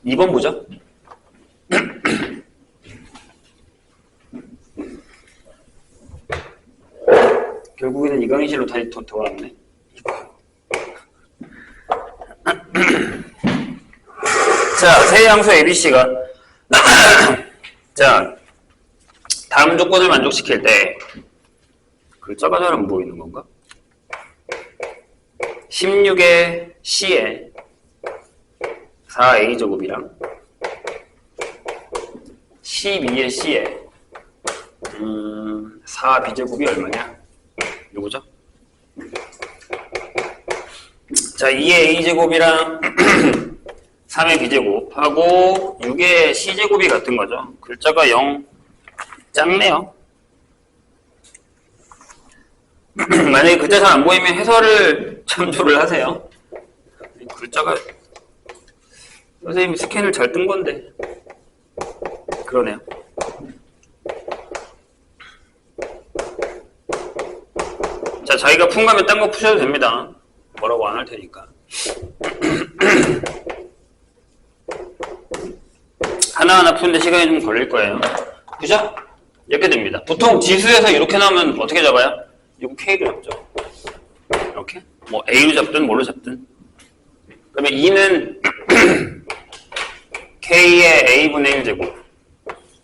2번 보자. 결국에는 이 강의실로 다시 돌아왔네. 자, 세 양수 ABC가 자, 다음 조건을 만족시킬 때 글자가 잘 안 보이는 건가? 16의 C에 4A제곱이랑 12의 C에 4B제곱이 얼마냐? 요거죠? 자, 2의 A제곱이랑 3의 B제곱하고 6의 C제곱이 같은 거죠. 글자가 0 작네요. 만약에 글자 잘 안 보이면 해설을 참조를 하세요. 글자가 선생님이 스캔을 잘 뜬 건데 그러네요. 자, 자기가 풍가면 딴 거 푸셔도 됩니다. 뭐라고 안 할 테니까. 하나하나 푸는데 시간이 좀 걸릴 거예요. 그죠? 이렇게 됩니다. 보통 지수에서 이렇게 나오면 어떻게 잡아요? 이거 K로 잡죠. 이렇게. 뭐 A로 잡든 뭘로 잡든. 그러면 2는 K의 A분의 1제곱,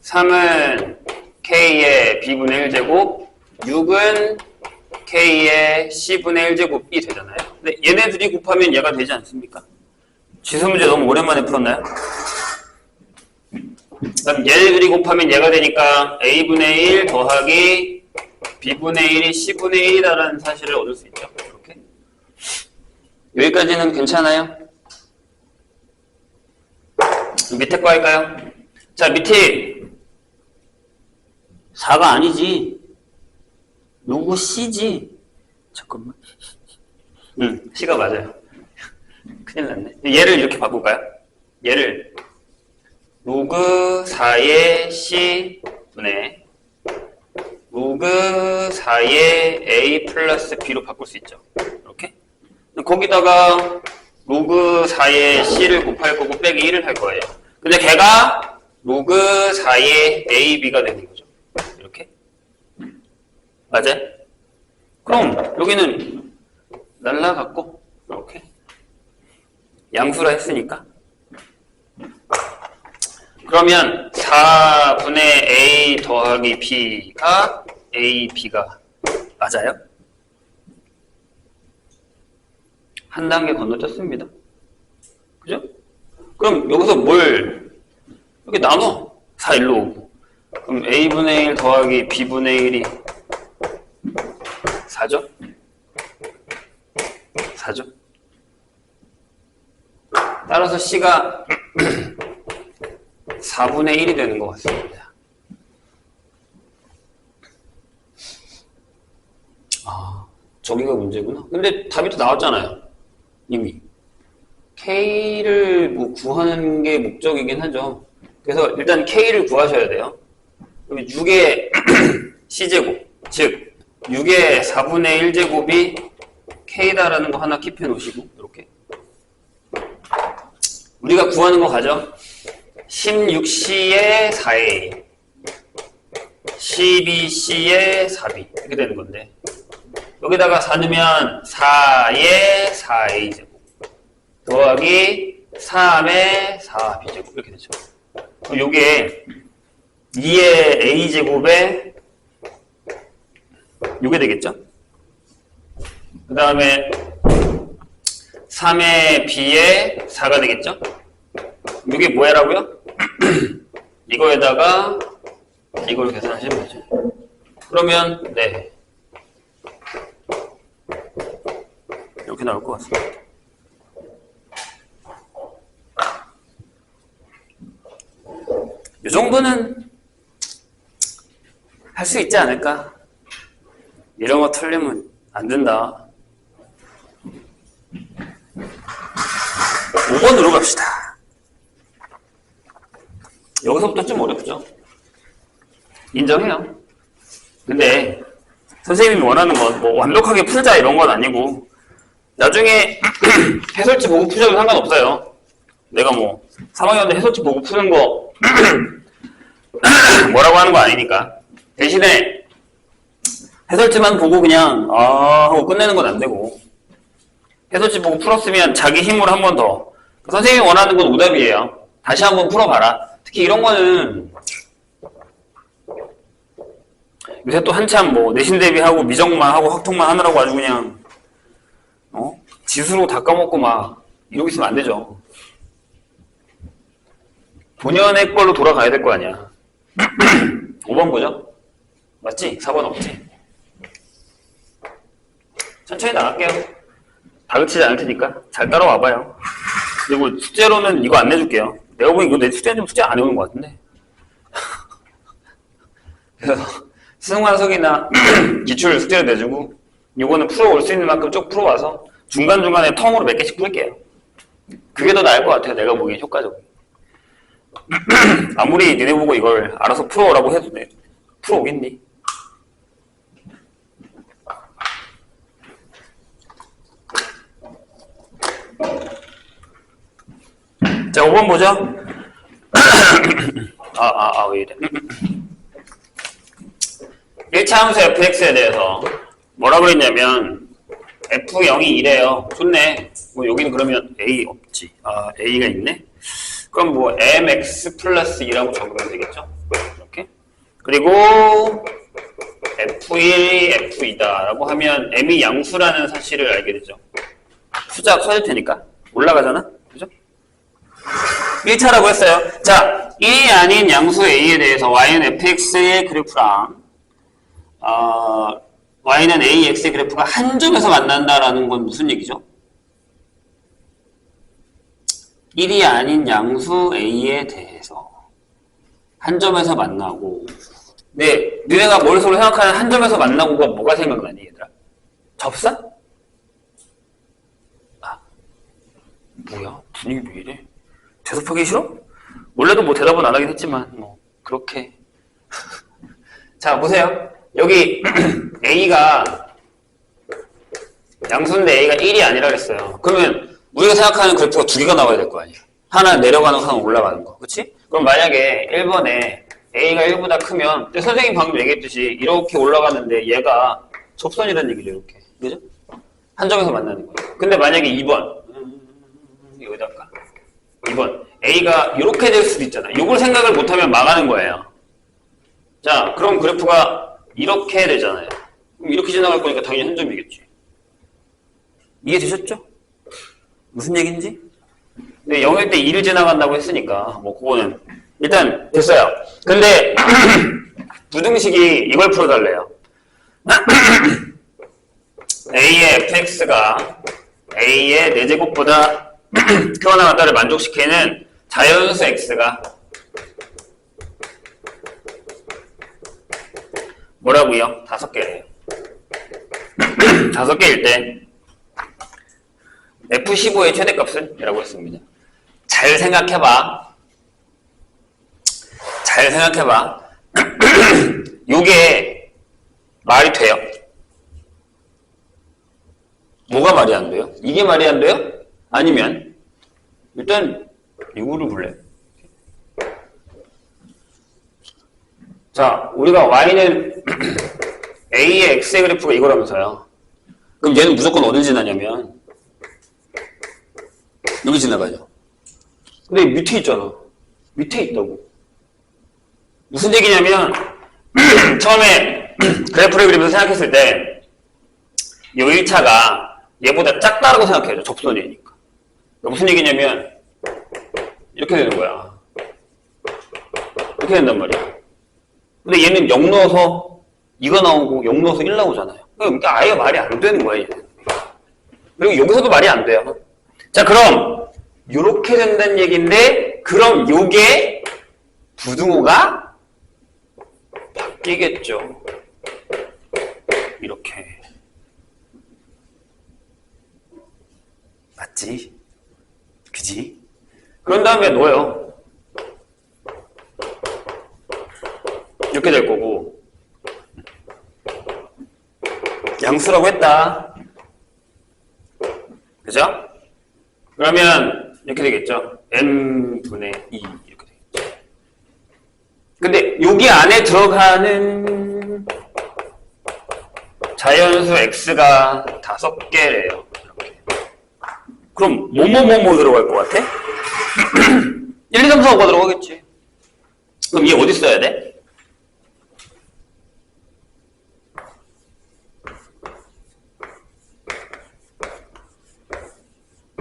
3은 K의 B분의 1제곱, 6은 K의 C분의 1제곱이 되잖아요. 근데 얘네들이 곱하면 얘가 되지 않습니까? 지수 문제 너무 오랜만에 풀었나요? 그럼 얘네들이 곱하면 얘가 되니까 A분의 1 더하기 B분의 1이 C분의 1이다라는 사실을 얻을 수 있죠. 이렇게. 여기까지는 괜찮아요? 밑에 거 할까요? 자, 밑에 4가 아니지. 로그 C지. 잠깐만. C가 맞아요. 큰일 났네. 얘를 이렇게 바꿀까요? 얘를 로그 4의 C분의 로그 4의 A 플러스 B로 바꿀 수 있죠. 이렇게. 거기다가 로그 4의 C를 곱할 거고 빼기 1을 할 거예요. 근데 걔가 로그 4의 AB가 되는 거죠. 이렇게. 맞아요? 그럼 여기는 날라갔고 이렇게. 양수라 했으니까. 그러면 4분의 A 더하기 B가 AB가 맞아요? 한 단계 건너뛰었습니다. 그죠? 그럼 여기서 뭘 이렇게 나눠. 4, 1로 오고. 그럼 A분의 1 더하기 B분의 1이 4죠? 4죠? 따라서 C가 4분의 1이 되는 것 같습니다. 아, 저기가 문제구나. 근데 답이 또 나왔잖아요. 이미. K를 뭐 구하는 게 목적이긴 하죠. 그래서 일단 K를 구하셔야 돼요. 그럼 6의 C제곱, 즉 6의 4분의 1제곱이 K다라는 거 하나 킵해 놓으시고 이렇게. 우리가 구하는 거 가죠. 16C의 4A, 12C의 4B 이렇게 되는 건데 여기다가 4 넣으면 4의 4A제곱 더하기 3의 4B제곱 이렇게 되죠. 그럼 요게 2의 A제곱에 요게 되겠죠? 그 다음에 3의 B에 4가 되겠죠? 이게 뭐야라고요? 이거에다가 이걸 계산하시면 되죠. 그러면 네 이렇게 나올 것 같습니다. 이 정도는 할 수 있지 않을까? 이런 거 틀리면 안 된다. 5번으로 갑시다. 여기서부터 좀 어렵죠? 인정해요. 근데 선생님이 원하는 건 뭐 완벽하게 풀자 이런 건 아니고 나중에 해설지 보고 푸셔도 상관없어요. 내가 뭐 3학년들 해설지 보고 푸는 거 뭐라고 하는 거 아니니까. 대신에 해설지만 보고 그냥 하고 끝내는 건 안 되고, 해설지 보고 풀었으면 자기 힘으로 한 번 더, 선생님이 원하는 건 오답이에요. 다시 한번 풀어봐라. 특히 이런 거는 요새 또 한참 뭐 내신 대비하고 미적만 하고 확통만 하느라고 아주 그냥 지수로 다 까먹고 막 이러고 있으면 안 되죠. 본연의 걸로 돌아가야 될 거 아니야. 5번 보죠? 맞지? 4번 없지? 천천히 나갈게요. 다그치지 않을 테니까 잘 따라와봐요. 그리고 숙제로는 이거 안 내줄게요. 내가 보기 이거 내 숙제는 좀 숙제 안 해오는 것 같은데. 그래서 수능완성이나 기출 숙제를 내주고, 이거는 풀어올 수 있는 만큼 쭉 풀어와서 중간중간에 텀으로 몇 개씩 풀게요. 그게 더 나을 것 같아요. 내가 보기엔 효과적으로. 아무리 니네 보고 이걸 알아서 풀어오라고 해도 풀어오겠니? 자, 5번 보죠. 왜 이래. 1차 함수 fx에 대해서 뭐라 그랬냐면 f0이 이래요. 좋네. 뭐 여기는 그러면 a 없지. a가 있네. 그럼 뭐 mx 플러스 2라고 적으면 되겠죠. 이렇게. 그리고 f1, f2다 라고 하면 m이 양수라는 사실을 알게 되죠. 숫자 커질 테니까 올라가잖아. 그죠? 1차라고 했어요. 자, 1이 아닌 양수 a에 대해서 y는 fx의 그래프랑 y는 ax의 그래프가 한 점에서 만난다라는 건 무슨 얘기죠? 1이 아닌 양수 a에 대해서 한 점에서 만나고, 네, 너네가 머릿속으로 생각하는 한 점에서 만나고가 뭐가 생각나니 얘들아? 접사? 뭐야? 분위기 왜 이래? 대답하기 싫어? 원래도 뭐 대답은 안 하긴 했지만 뭐 그렇게. 자, 보세요. 여기 a가 양수인데 a가 1이 아니라 그랬어요. 그러면 우리가 생각하는 그래프가 두 개가 나와야 될 거 아니에요. 하나 내려가는 거, 하나 올라가는 거. 그치? 그럼 만약에 1번에 a가 1보다 크면 선생님 방금 얘기했듯이 이렇게 올라가는데 얘가 접선이라는 얘기죠. 이렇게. 그죠? 한 점에서 만나는 거예요. 근데 만약에 2번 여기다 할까? 2번 a가 이렇게 될 수도 있잖아. 이걸 생각을 못하면 망하는 거예요. 자, 그럼 그래프가 이렇게 되잖아요. 그럼 이렇게 지나갈 거니까 당연히 한 점이겠지. 이해되셨죠? 무슨 얘기인지? 근데 0일 때 2를 지나간다고 했으니까 뭐 그거는 일단 됐어요. 근데 부등식이 이걸 풀어달래요. a의 fx가 a의 4제곱보다 크거나 같다를 만족시키는 자연수 x가 뭐라고요? 5개래요. 5개일 때 F15의 최대값은? 이라고 했습니다. 잘 생각해봐. 잘 생각해봐. 요게 말이 돼요? 뭐가 말이 안 돼요? 이게 말이 안 돼요? 아니면 일단 이거를 볼래요? 자, 우리가 y는 a의 x의 그래프가 이거라면서요. 그럼 얘는 무조건 어딜 지나냐면 여기 지나가죠. 근데 밑에 있잖아. 밑에 있다고. 무슨 얘기냐면 처음에 그래프를 그리면서 생각했을 때 이 1차가 얘보다 작다라고 생각해야죠. 접선이니까. 무슨 얘기냐면 이렇게 되는 거야. 이렇게 된단 말이야. 근데 얘는 0 넣어서 2가 나오고 0 넣어서 1 나오잖아요. 그러니까 아예 말이 안 되는 거야, 얘는. 그리고 여기서도 말이 안 돼요. 자, 그럼 요렇게 된다는 얘기인데 그럼 요게 부등호가 바뀌겠죠. 이렇게. 맞지? 그지? 그런 다음에 넣어요. 이렇게 될 거고. 양수라고 했다. 그죠? 그러면 이렇게 되겠죠. n분의 2 이렇게 되겠죠. 근데 여기 안에 들어가는 자연수 x가 5개래요. 이렇게. 그럼 뭐뭐뭐뭐 들어갈 것 같아? 1, 2, 3, 4, 5가 들어가겠지. 그럼 얘 어디 써야 돼?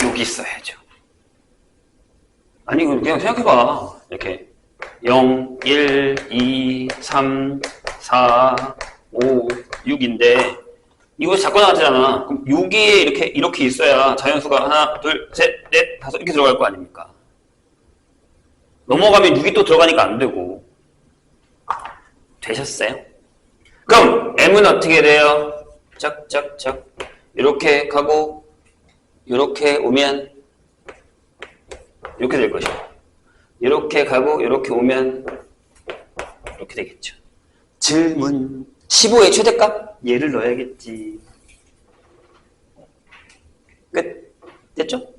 여기 있어야죠. 아니 그냥 생각해봐. 이렇게 0, 1, 2, 3, 4, 5, 6인데 이거 자꾸 나왔잖아. 그럼 6이 이렇게 있어야 자연수가 하나, 둘, 셋, 넷, 다섯 이렇게 들어갈 거 아닙니까? 넘어가면 6이 또 들어가니까 안 되고. 되셨어요? 그럼 m은 어떻게 돼요? 짝짝짝 이렇게 가고 이렇게 오면 이렇게 될 것이고 이렇게 가고 이렇게 오면 이렇게 되겠죠. 질문 15의 최대값? 얘를 넣어야겠지. 끝. 됐죠?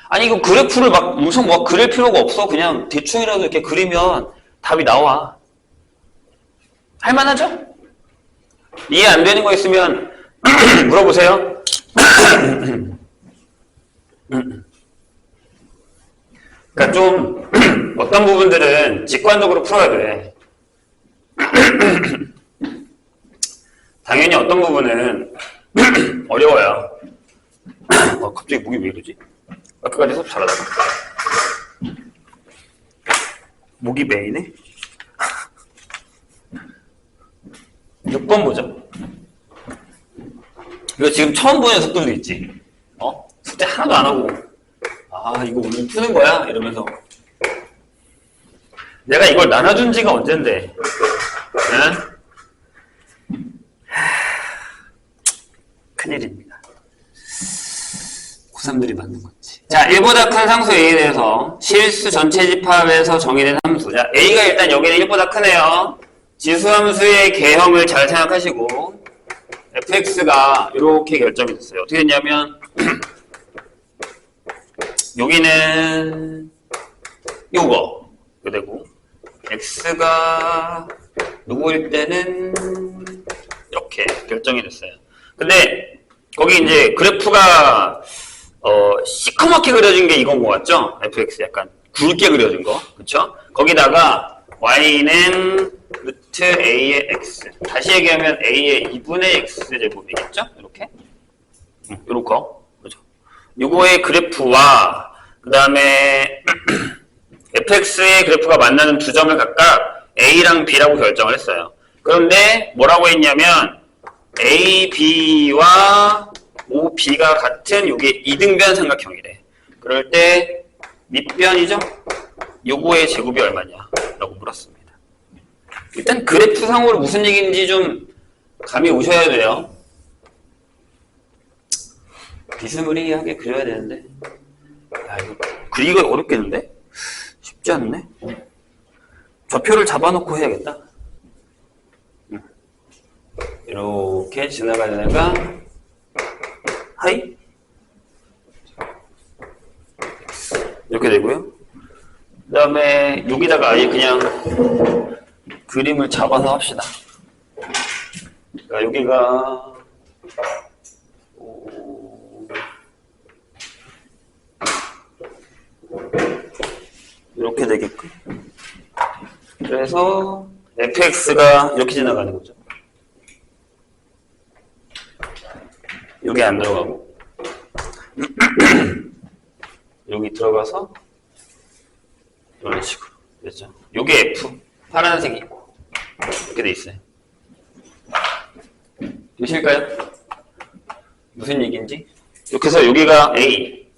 아니 이거 그래프를 막 무슨 뭐 그릴 필요가 없어. 그냥 대충이라도 이렇게 그리면 답이 나와. 할만하죠? 이해 안 되는 거 있으면 물어보세요. 그러니까 좀 어떤 부분들은 직관적으로 풀어야 돼. 당연히 어떤 부분은 어려워요. 갑자기 목이 왜 이러지? 아까까지 수업 잘하다가 목이 메이네? 6번 보죠. 이거 지금 처음 보는 녀석들도 있지. 숙제 하나도 안 하고 이거 오늘 푸는 거야? 이러면서 내가 이걸 나눠준 지가 언젠데. 응? 큰일입니다. 고3들이 맞는 거지. 자, 1보다 큰 상수 A에 대해서 실수 전체 집합에서 정의된 함수. 자, A가 일단 여기는 1보다 크네요. 지수함수의 개형을 잘 생각하시고 fx가 이렇게 결정이 됐어요. 어떻게 됐냐면 여기는 요거 되고 x가 누구일 때는 이렇게 결정이 됐어요. 근데 거기 이제 그래프가 시커멓게 그려진 게 이건 것 같죠? fx 약간 굵게 그려진 거, 그쵸? 거기다가 y는 루트 a의 x. 다시 얘기하면 a의 2분의 x 제곱이겠죠? 이렇게? 요렇게. 그죠? 요거의 그래프와, 그 다음에, fx의 그래프가 만나는 두 점을 각각 a랑 b라고 결정을 했어요. 그런데 뭐라고 했냐면, a, b와 o, b가 같은 요게 이등변 삼각형이래. 그럴 때, 밑변이죠? 요거의 제곱이 얼마냐? 라고 물었습니다. 일단 그래프상으로 무슨 얘기인지 좀 감이 오셔야 돼요. 비스무리하게 그려야 되는데 야 이거 그리기가 어렵겠는데? 쉽지 않네. 좌표를 잡아놓고 해야겠다. 이렇게 지나가는 애가 하이 이렇게 되고요. 그 다음에 여기다가 아예 그냥 그림을 잡아서 합시다. 그러니까 여기가 이렇게 되게끔. 그래서 fx가 이렇게 지나가는 거죠. 여기 안 들어가고 여기 들어가서 이런 식으로 됐죠. 요게 f 파란색이 이렇게 돼 있어요. 되실까요? 무슨 얘기인지? 이렇게 해서 여기가 A,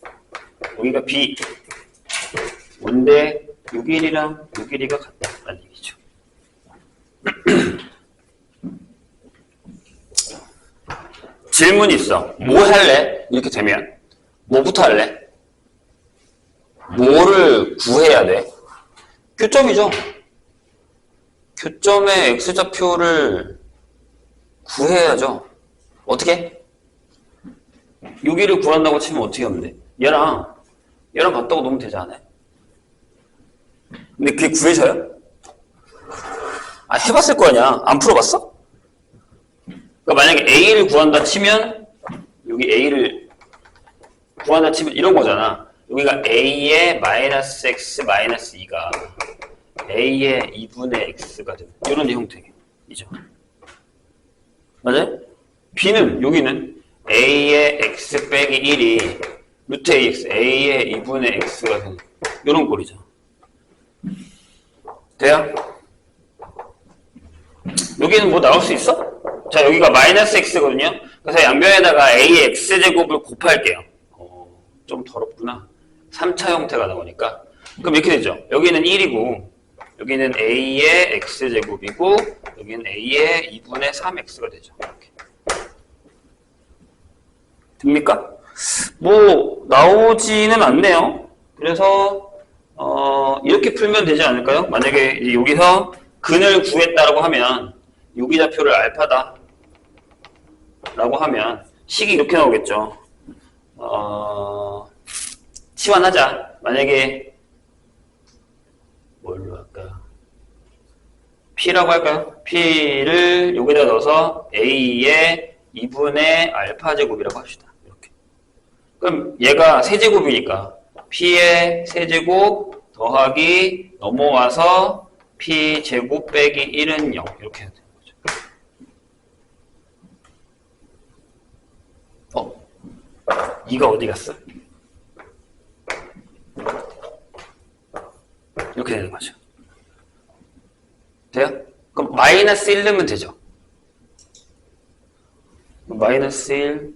여기가 B. 뭔데 요 길이랑 요 길이가 같다는 얘기죠. 질문이 있어. 뭐 할래? 이렇게 되면 뭐부터 할래? 뭐를 구해야 돼? 교점이죠. 교점의 x좌표를 구해야죠. 어떻게? 여기를 구한다고 치면 어떻게 하면 돼? 얘랑 얘랑 같다고 놓으면 되지 않아요? 근데 그게 구해져요? 아, 해봤을 거 아니야. 안 풀어봤어? 그러니까 만약에 A를 구한다 치면 여기 A를 구한다 치면 이런 거잖아. 여기가 A의 마이너스 X 마이너스 2가 A의 2분의 X가 되는 이런 형태이죠. 맞아요? B는 여기는 A의 X 빼기 1이 루트 AX, A의 2분의 X가 되는 이런 꼴이죠. 돼요? 여기는 뭐 나올 수 있어? 자, 여기가 마이너스 X거든요. 그래서 양변에다가 A의 X제곱을 곱할게요. 좀 더럽구나. 3차 형태가 나오니까. 그럼 이렇게 되죠. 여기는 1이고, 여기는 A의 X제곱이고, 여기는 A의 2분의 3X가 되죠. 이렇게. 됩니까? 뭐, 나오지는 않네요. 그래서, 이렇게 풀면 되지 않을까요? 만약에 이제 여기서 근을 구했다라고 하면, 유기좌표를 알파다. 라고 하면, 식이 이렇게 나오겠죠. 치환하자. 만약에 뭘로 할까요? P라고 할까요? P를 여기다 넣어서 A의 2분의 알파 제곱이라고 합시다. 이렇게. 그럼 얘가 세제곱이니까 P의 세제곱 더하기 넘어와서 P 제곱 빼기 1은 0 이렇게 해야 되는 거죠. 이가 어디 갔어? 이렇게 되는 거죠. 돼요? 그럼 마이너스 1 넣으면 되죠. 마이너스 1,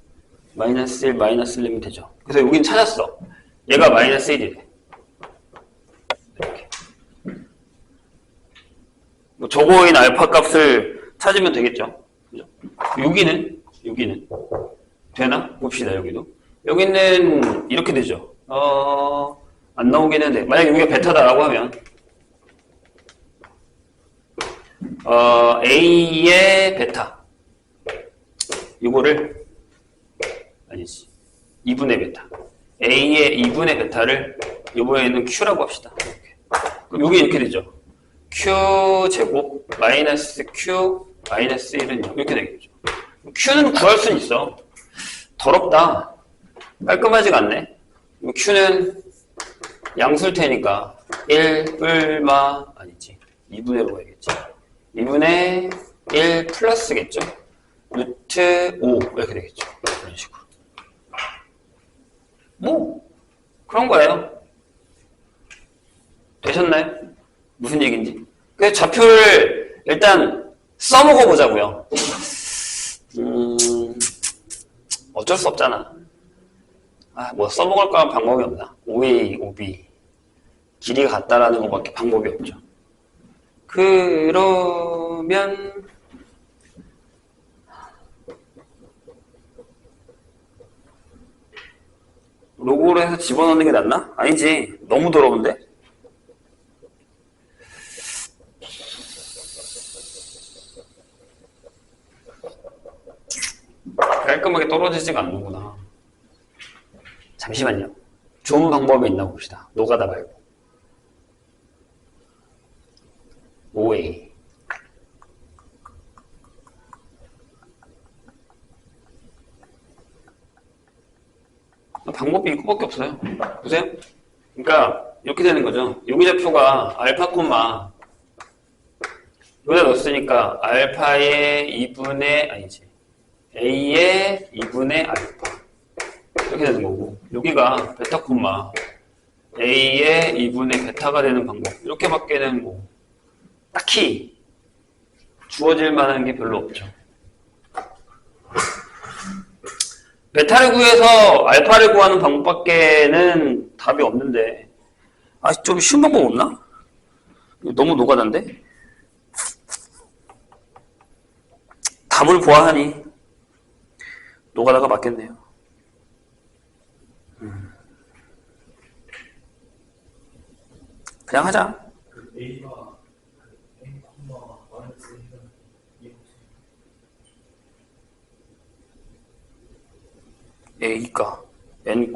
마이너스 1, 마이너스 1 넣으면 되죠. 그래서 여긴 찾았어. 얘가 마이너스 1이래. 이렇게. 뭐 저거인 알파 값을 찾으면 되겠죠. 그죠? 여기는 되나? 봅시다, 여기도. 여기는 이렇게 되죠. 안 나오긴 했는데, 만약에 여기가 베타다라고 하면, A의 베타. 이거를, 아니지. 2분의 베타. A의 2분의 베타를 이번에는 Q라고 합시다. 이렇게. 그럼 여기 이렇게 되죠. Q 제곱, 마이너스 Q, 마이너스 1은 0. 이렇게 되겠죠. Q는 구할 수는 있어. 더럽다. 깔끔하지가 않네. Q는 양수일 테니까 1 뿔마 아니지 2분의로 가야겠지. 2분의 1 플러스겠죠. 루트 5 이렇게 되겠죠. 이런 식으로. 뭐 그런 거예요. 되셨나요? 무슨 얘기인지. 그래서 좌표를 일단 써먹어 보자고요. 어쩔 수 없잖아. 뭐 써먹을 거면 방법이 없나? OA, OB 길이가 같다라는 것밖에 방법이 없죠. 그러면 로고로 해서 집어넣는 게 낫나? 아니지. 너무 더러운데? 깔끔하게 떨어지지가 않는구나. 잠시만요. 좋은 방법이 있나 봅시다. 노가다 말고. OA. 방법이 이거밖에 없어요. 보세요. 그러니까 이렇게 되는 거죠. 유기좌표가 알파 콤마 여기다 넣었으니까 알파의 2분의 아니지 A의 2분의 알파 이렇게 되는 거고, 여기가 베타 콤마 A의 2분의 베타가 되는 방법, 이렇게밖에는 뭐 딱히 주어질 만한 게 별로 없죠. 베타를 구해서 알파를 구하는 방법밖에는 답이 없는데, 좀 쉬운 방법 없나? 너무 노가다인데? 답을 보아하니 노가다가 맞겠네요. 그냥 하자. A가 N,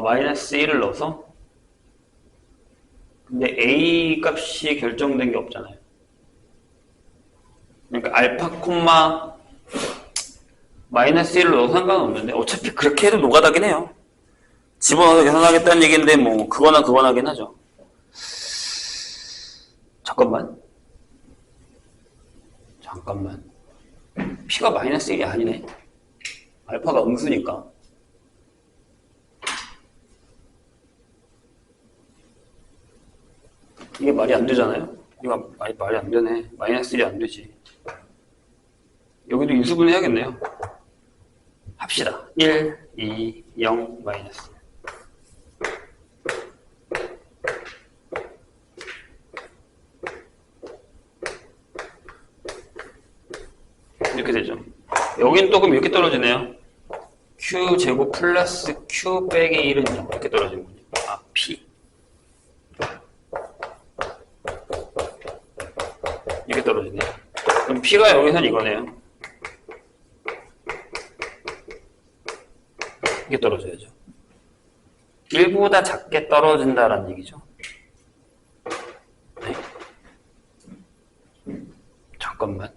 마이너스 1을 넣어서? 근데 A 값이 결정된 게 없잖아요. 그러니까 알파 콤마 마이너스 1을 넣어도 상관없는데 어차피 그렇게 해도 노가다긴 해요. 집어넣어서 계산하겠다는 얘기인데 뭐 그거나 하긴 하죠. 잠깐만. P가 마이너스 1이 아니네. 알파가 음수니까. 이게 말이 안 되잖아요? 이거 말이 안 되네. 마이너스 1이 안 되지. 여기도 인수분 해야겠네요. 합시다. 1, 2, 0, 마이너스. 이렇게 되죠. 여긴 또 그럼 이렇게 떨어지네요. Q제곱 플러스 Q 빼기 1은 이렇게 떨어지는군요. P. 이렇게 떨어지네요. 그럼 P가 여기선 이거네요. 이게 떨어져야죠. 1보다 작게 떨어진다라는 얘기죠. 네. 잠깐만.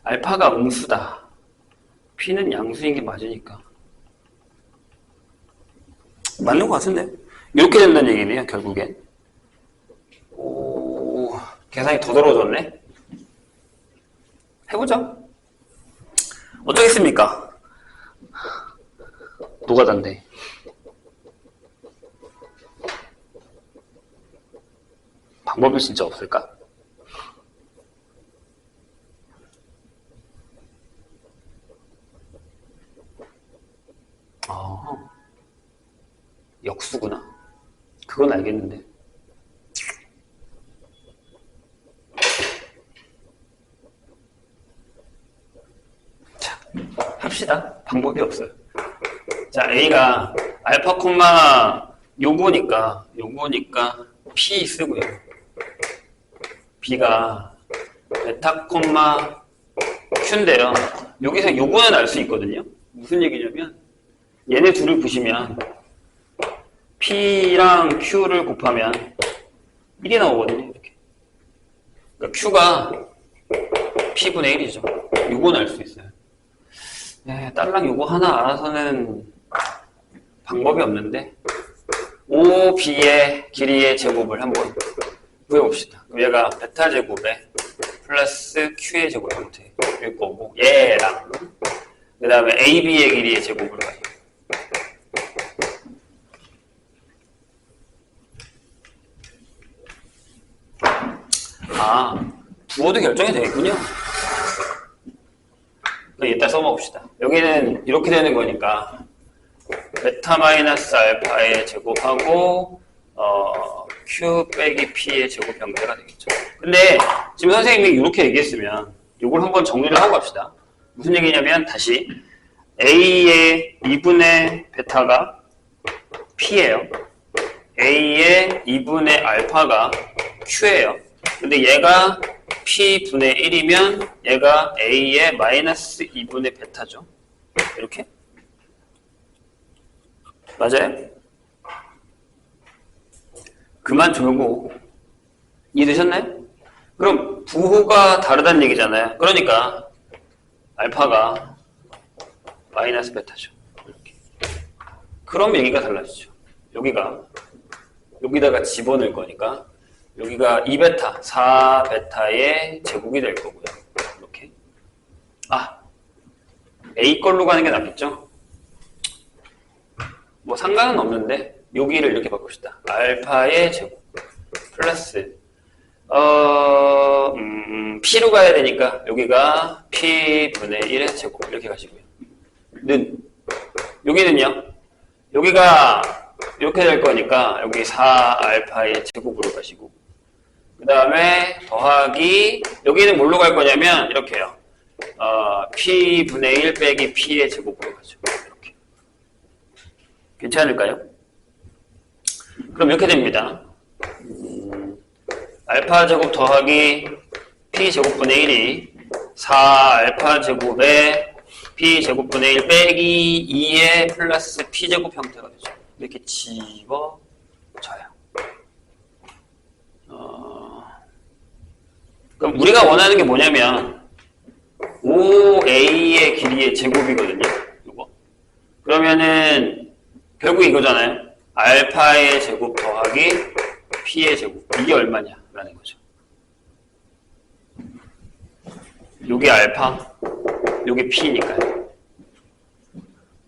알파가 음수다. P는 양수인 게 맞으니까. 맞는 것 같은데? 이렇게 된다는 얘기네요, 결국엔. 오, 계산이 더 더러워졌네? 해보죠. 어쩌겠습니까? 노가다인데. 방법이 진짜 없을까? 역수구나. 그건 알겠는데. 자, 합시다. 방법이 없어요. 자, A가 알파 콤마 요거니까 P 쓰고요. B가 베타 콤마 Q인데요. 여기서 요거는 알 수 있거든요. 무슨 얘기냐면 얘네 둘을 보시면 P랑 Q를 곱하면 1이 나오거든요. 이렇게. 그러니까 Q가 P분의 1이죠. 요건 알 수 있어요. 네, 딸랑 요거 하나 알아서는 방법이 없는데 OB의 길이의 제곱을 한번 구해봅시다. 얘가 베타 제곱에 플러스 Q의 제곱 형태일 거고 얘랑 그 다음에 AB의 길이의 제곱을 가지고 부호도 결정이 되겠군요. 이따 써먹읍시다. 여기는 이렇게 되는 거니까 베타 마이너스 알파의 제곱하고 Q 빼기 P의 제곱 형태가 되겠죠. 근데 지금 선생님이 이렇게 얘기했으면 이걸 한번 정리를 하고 갑시다. 무슨 얘기냐면 다시 A의 2분의 베타가 P예요. A의 2분의 알파가 Q예요. 근데 얘가 P분의 1이면 얘가 A의 마이너스 2분의 베타죠. 이렇게? 맞아요? 그만 졸고 이해되셨나요? 그럼 부호가 다르다는 얘기잖아요. 그러니까 알파가 마이너스 베타죠. 이렇게. 그럼 얘기가 달라지죠. 여기다가 집어넣을 거니까 여기가 2베타, 4베타의 제곱이 될 거고요. 이렇게. A 걸로 가는 게 낫겠죠? 뭐 상관은 없는데 여기를 이렇게 바꿉시다. 알파의 제곱 플러스 P로 가야 되니까 여기가 P분의 1의 제곱 이렇게 가시고요. 여기는요. 여기가 이렇게 될 거니까 여기 4알파의 제곱으로 가시고 그 다음에 더하기 여기는 뭘로 갈 거냐면 이렇게요. P분의 1 빼기 P의 제곱으로 가죠. 이렇게. 괜찮을까요? 그럼 이렇게 됩니다. 알파 제곱 더하기 P 제곱분의 1이 4알파 제곱에 P제곱분의 1 빼기 2의 플러스 P제곱 형태가 되죠. 이렇게 집어져요. 그럼 우리가 원하는 게 뭐냐면 5A의 길이의 제곱이거든요. 이거. 그러면은 결국 이거잖아요. 알파의 제곱 더하기 P의 제곱. 이게 얼마냐? 라는 거죠. 요게 알파, 요게 P니까요.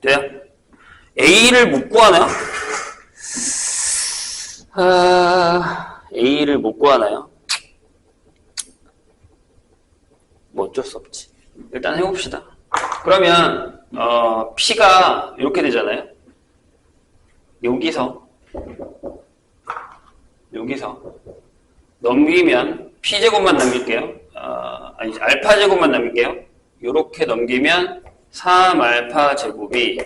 돼요? A를 못 구하나요? A를 못 구하나요? 뭐 어쩔 수 없지. 일단 해봅시다. 그러면 P가 이렇게 되잖아요. 여기서 넘기면 P제곱만 남길게요. 아니 알파 제곱만 남길게요. 이렇게 넘기면 3알파 제곱이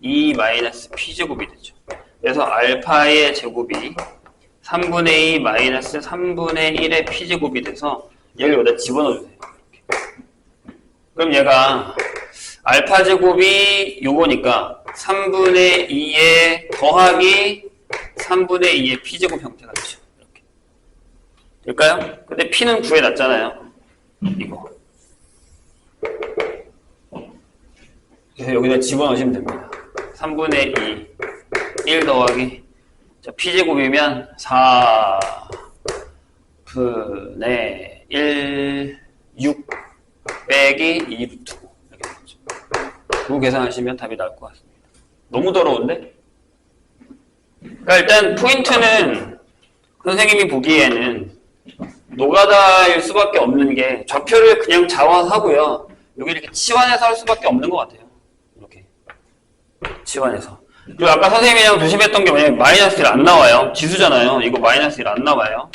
2 마이너스 P제곱이 되죠. 그래서 알파의 제곱이 3분의 2 마이너스 3분의 1의 P제곱이 돼서 얘를 여기다 집어넣어주세요. 그럼 얘가 알파 제곱이 요거니까 3분의 2의 더하기 3분의 2의 P제곱 형태가 되죠. 이렇게. 될까요? 근데 P는 구해놨잖아요. 이거. 그래서 여기다 집어넣으시면 됩니다. 3분의 2, 1 더하기, 자, P제곱이면 4분의 1, 6 빼기 2 붙고, 이렇게 되죠. 그거 계산하시면 답이 나올 것 같습니다. 너무 더러운데? 그러니까 일단 포인트는 선생님이 보기에는 노가다일 수밖에 없는 게 좌표를 그냥 자화하고요. 여기 이렇게 치환해서 할 수밖에 없는 것 같아요. 이렇게 치환해서. 그리고 아까 선생님이랑 조심했던 게 뭐냐면 마이너스 1 안 나와요. 지수잖아요. 이거 마이너스 1 안 나와요.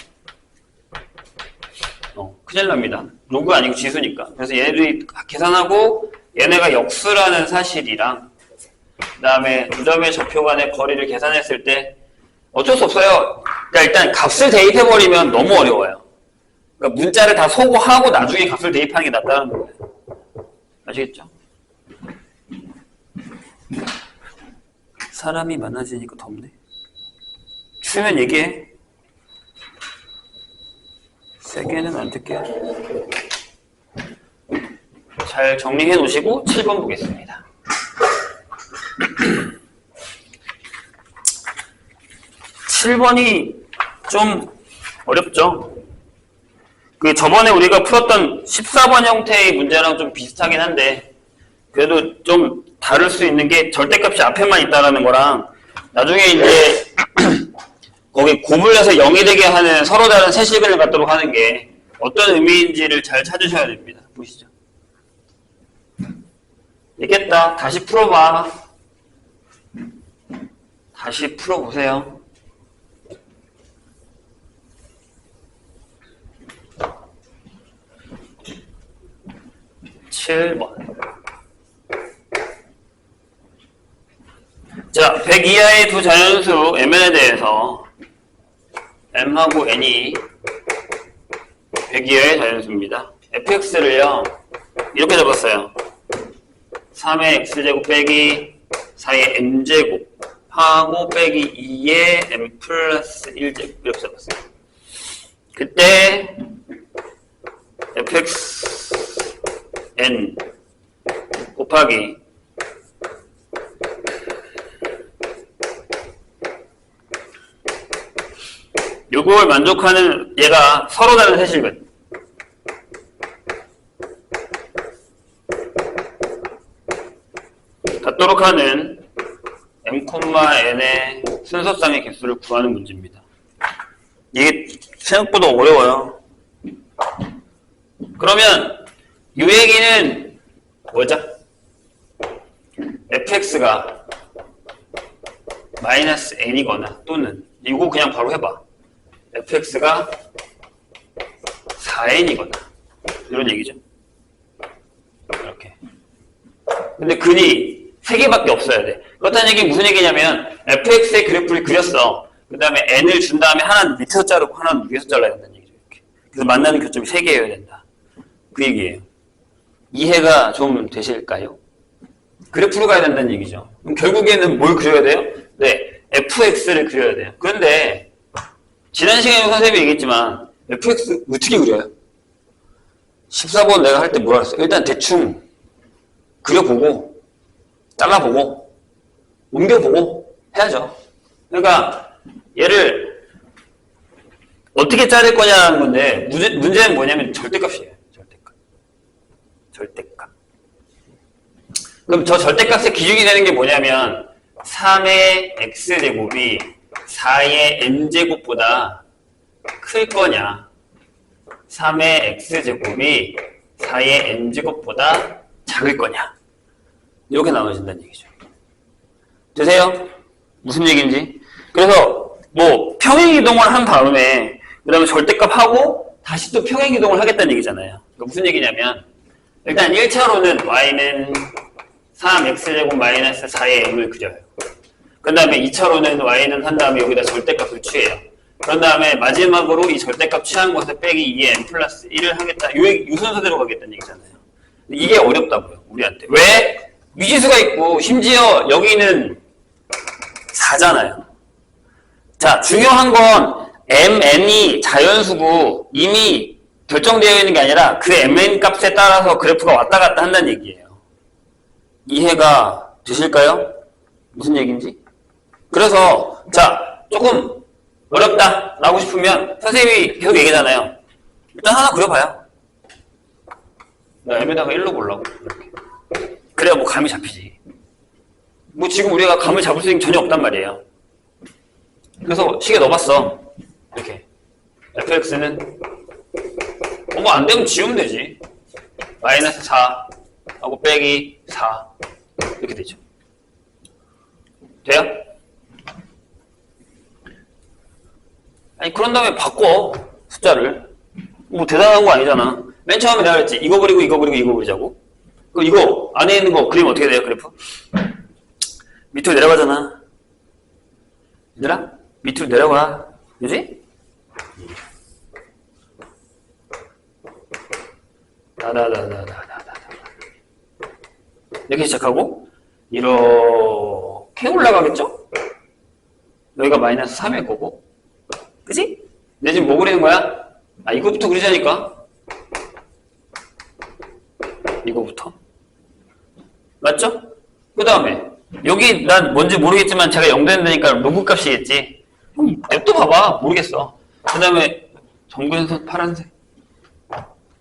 큰일 납니다. 로그 아니고 지수니까. 그래서 얘네들이 계산하고 얘네가 역수라는 사실이랑 그 다음에 두 점의 좌표 간의 거리를 계산했을 때 어쩔 수 없어요. 그러니까 일단 값을 대입해버리면 너무 어려워요. 그러니까 문자를 다 소거하고 나중에 값을 대입하는 게 낫다는 거예요. 아시겠죠? 사람이 많아지니까 덥네. 추우면 얘기해. 세게는 안 듣게요. 잘 정리해 놓으시고 7번 보겠습니다. 7번이 좀 어렵죠? 그 저번에 우리가 풀었던 14번 형태의 문제랑 좀 비슷하긴 한데 그래도 좀 다를 수 있는 게 절대값이 앞에만 있다라는 거랑 나중에 이제 거기 곱을 해서 0이 되게 하는 서로 다른 세식을 갖도록 하는 게 어떤 의미인지를 잘 찾으셔야 됩니다. 보시죠. 되겠다. 다시 풀어봐. 다시 풀어보세요. 자, 100 이하의 두 자연수 mn에 대해서 m하고 n이 100 이하의 자연수입니다. fx를요 이렇게 잡았어요. 3의 x제곱 빼기 4의 m제곱 하고 빼기 2의 m 플러스 1제곱 이렇게 잡았어요. 그때 fxn 곱하기 요걸 만족하는 얘가 서로 다른 세실근 같도록 하는 m,n의 순서쌍의 개수를 구하는 문제입니다. 이게 생각보다 어려워요. 그러면 이 얘기는 뭐죠? fx가 마이너스 n이거나 또는 이거 그냥 바로 해봐. fx가 4n이거나 이런 얘기죠. 이렇게. 근데 근이 3개밖에 없어야 돼. 그렇다는 얘기는 무슨 얘기냐면 fx의 그래프를 그렸어. 그 다음에 n을 준 다음에 하나는 밑에서 자르고 하나는 위에서 잘라야 된다는 얘기죠. 이렇게. 그래서 만나는 교점이 3개여야 된다. 그 얘기예요. 이해가 좀 되실까요? 그래프로 가야 된다는 얘기죠. 그럼 결국에는 뭘 그려야 돼요? 네, fx를 그려야 돼요. 그런데 지난 시간에 선생님이 얘기했지만 fx 어떻게 그려요? 14번 내가 할 때 뭐라 했어요? 일단 대충 그려보고 잘라보고 옮겨보고 해야죠. 그러니까 얘를 어떻게 자를 거냐는 건데 문제는 뭐냐면 절대값이에요. 절대값. 그럼 저 절대값의 기준이 되는 게 뭐냐면 3의 x제곱이 4의 n제곱보다 클 거냐 3의 x제곱이 4의 n제곱보다 작을 거냐 이렇게 나눠진다는 얘기죠. 되세요? 무슨 얘기인지? 그래서 뭐 평행이동을 한 다음에 그 다음에 절대값하고 다시 또 평행이동을 하겠다는 얘기잖아요. 그러니까 무슨 얘기냐면 일단 1차로는 y는 3x제곱 마이너스 4의 m을 그려요. 그 다음에 2차로는 y는 한 다음에 여기다 절대값을 취해요. 그런 다음에 마지막으로 이 절대값 취한 것을 빼기 2의 n 플러스 1을 하겠다. 이 순서대로 가겠다는 얘기잖아요. 이게 어렵다고요. 우리한테. 왜? 미지수가 있고 심지어 여기는 4잖아요. 자, 중요한 건 mn이 자연수고 이미 결정되어 있는 게 아니라 그 mn 값에 따라서 그래프가 왔다 갔다 한다는 얘기예요. 이해가 되실까요? 무슨 얘기인지? 그래서 자, 조금 어렵다 라고 싶으면 선생님이 계속 얘기잖아요. 일단 하나 그려봐요. 나 m에다가 1로 보려고 이렇게. 그래야 뭐 감이 잡히지. 뭐 지금 우리가 감을 잡을 수 있는 게 전혀 없단 말이에요. 그래서 식에 넣어봤어. 이렇게 fx는 뭐 안 되면 지우면 되지. 마이너스 4 하고 빼기 4 이렇게 되죠. 돼요? 아니 그런 다음에 바꿔 숫자를. 뭐 대단한 거 아니잖아. 맨 처음에 내가 그랬지. 이거 그리고 이거 그리고 이거 그리자고. 그 이거 안에 있는 거 그리면 어떻게 돼요? 그래프? 밑으로 내려가잖아. 얘들아 밑으로 내려가. 그지? 다다다다다다다 이렇게 시작하고 이렇게 올라가겠죠? 여기가 마이너스 3일 거고 그치? 내 지금 뭐 그리는 거야? 아 이거부터 그리자니까 이거부터 맞죠? 그 다음에 여기 난 뭔지 모르겠지만 제가 0 된다니까 로그 값이겠지. 냅둬 봐봐. 모르겠어. 그 다음에 점근선 파란색.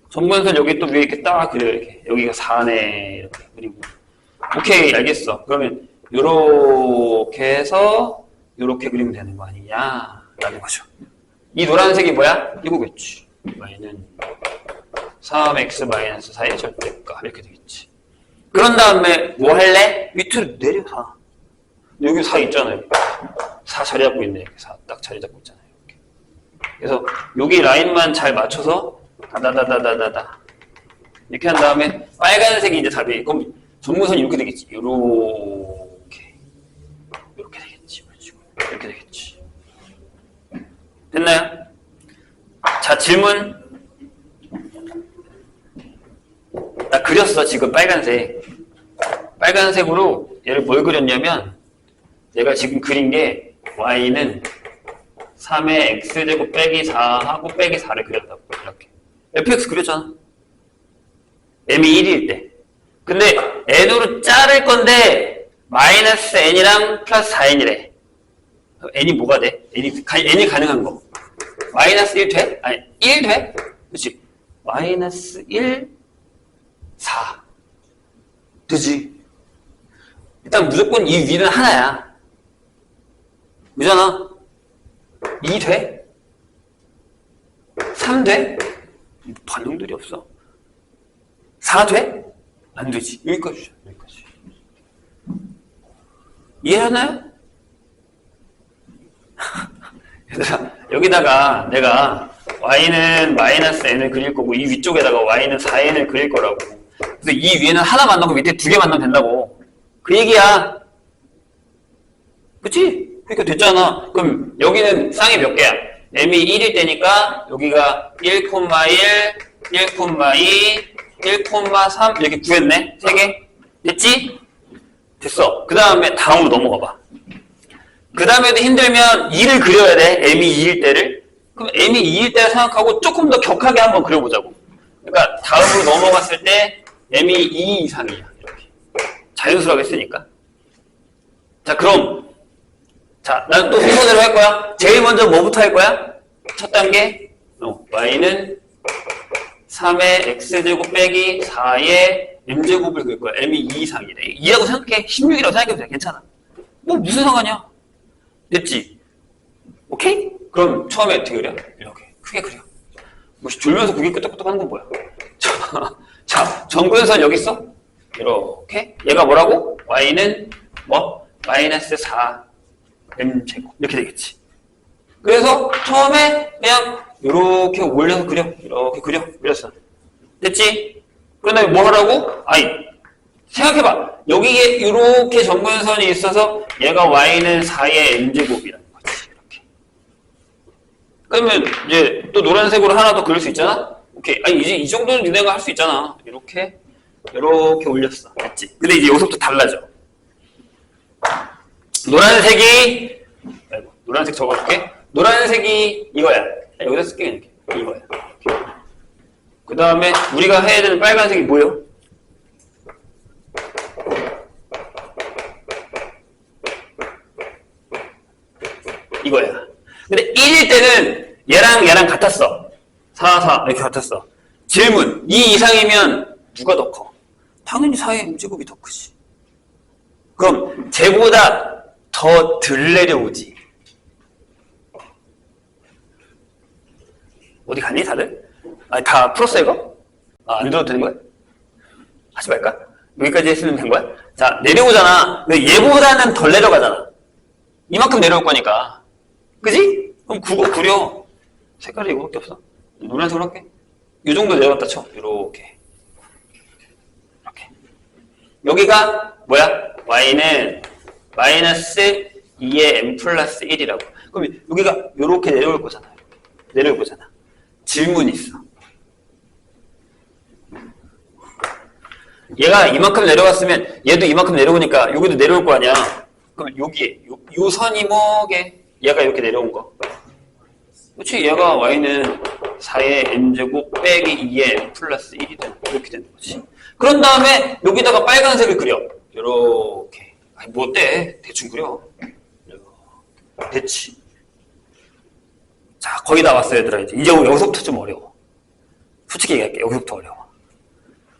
점근선 여기 또 위에 이렇게 딱 그려요. 이렇게. 여기가 4네. 이렇게 그리고. 오케이, 알겠어. 그러면 요렇게 해서 요렇게 그리면 되는 거 아니냐? 라는 거죠. 이 노란색이 뭐야? 이거겠지. y는 3x 마이너스 4의 절대값. 이렇게 되겠지. 그런 다음에 뭐 할래? 밑으로 내려 4. 여기 4 있잖아요. 4 자리 잡고 있네. 이렇게 4 딱 자리 잡고 있잖아요. 이렇게. 그래서 여기 라인만 잘 맞춰서 다다다다다다 이렇게 한 다음에 빨간색이 이제 답이. 그럼 전문선이 이렇게 되겠지. 요렇게 되겠지. 이렇게 되겠지. 됐나요? 자, 질문. 나 그렸어 지금 빨간색. 빨간색으로 얘를 뭘 그렸냐면 얘가 지금 그린 게 y는 3의 x제곱 빼기 4하고 빼기 4를 그렸다고. 이렇게 fx 그렸잖아. m이 1일 때. 근데 n으로 자를 건데 마이너스 n이랑 플러스 4n이래. n이 뭐가 돼? n이 가능한 거. 마이너스 1 돼? 아니 1 돼? 그렇지. 마이너스 1 4 되지. 일단 무조건 이 위는 하나야. 그잖아. 2 돼? 3 돼? 반응들이 없어. 4 돼? 안 되지. 여기까지. 여기까지. 이해하나요? 얘들아, 여기다가 내가 y는 마이너스 n을 그릴 거고 이 위쪽에다가 y는 4n을 그릴 거라고. 그래서 이 위에는 하나 만나고 밑에 2개 만나면 된다고. 그 얘기야. 그치? 그러니까 됐잖아. 그럼 여기는 쌍이 몇 개야? m이 1일 때니까 여기가 1,1, 1,2, 1,3 이렇게 구했네. 3개. 됐지? 됐어. 그 다음에 다음으로 넘어가 봐. 그 다음에도 힘들면 2를 그려야 돼. m이 2일 때를. 그럼 m이 2일 때를 생각하고 조금 더 격하게 한번 그려보자고. 그러니까 다음으로 넘어갔을 때 m이 2 이상이야. 이렇게. 자연스럽게 쓰니까. 자, 그럼 자, 난 또 순서대로 할 거야. 제일 먼저 뭐부터 할 거야? 첫 단계 y는 3의 x제곱 빼기 4의 m제곱을 그릴 거야. m이 2 이상이래. 2라고 생각해. 16이라고 생각해도 돼. 괜찮아. 뭐 무슨 상관이야? 됐지? 오케이? 그럼 처음에 어떻게 그려? 이렇게 크게 그려. 뭐 졸면서 고개 끄덕끄덕 하는 건 뭐야? 자, 정근선 여기 있어? 이렇게. 얘가 뭐라고? y는 뭐? 마이너스 4 m제곱 이렇게 되겠지. 그래서 처음에 그냥 이렇게 올려서 그려. 이렇게 그렸어. 됐지? 그 다음에 뭐 하라고? 아이, 생각해봐. 여기에 이렇게 정근선이 있어서 얘가 y는 4의 m제곱이라는 거지. 이렇게. 그러면 이제 또 노란색으로 하나 더 그릴 수 있잖아? 오케이. 아니, 이제 이 정도는 니네가 할 수 있잖아. 이렇게 올렸어. 됐지? 근데 이제 여기서부터 달라져. 노란색이, 아이고, 노란색 적어줄게. 노란색이 이거야. 여기다 쓸게, 이렇게. 이거야. 그 다음에 우리가 해야 되는 빨간색이 뭐예요? 이거야. 근데 1일 때는 얘랑 같았어. 4 이렇게 같았어. 질문. 2 이상이면 누가 더 커? 당연히 4의 m제곱이 더 크지. 그럼 쟤보다 더 덜 내려오지. 어디 갔니 다들? 아니, 다 풀었어 이거? 안 들어도 되는 거야? 하지 말까? 여기까지 했으면 된 거야? 자, 내려오잖아. 근데 얘보다는 덜 내려가잖아. 이만큼 내려올 거니까. 그지? 그럼 그거 그려. 색깔이 이거밖에 없어. 노란색으로 할게. 이 정도 내려갔다 쳐. 이렇게. 이렇게. 여기가 뭐야? y는 마이너스 2의 m 플러스 1이라고. 그럼 여기가 이렇게 내려올 거잖아. 내려올 거잖아. 질문이 있어. 얘가 이만큼 내려갔으면 얘도 이만큼 내려오니까 여기도 내려올 거 아니야. 그럼 여기에 요 선이 뭐게? 얘가 이렇게 내려온 거. 그렇지? 얘가 y는 4의 m제곱 빼기 2의 m 플러스 1이 되는 이렇게 되는 거지. 그런 다음에 여기다가 빨간색을 그려. 이렇게. 아니, 뭐 어때? 대충 그려. 됐지. 자, 거의 다 왔어, 얘들아. 이제 여기서부터 좀 어려워. 솔직히 얘기할게. 여기서부터 어려워.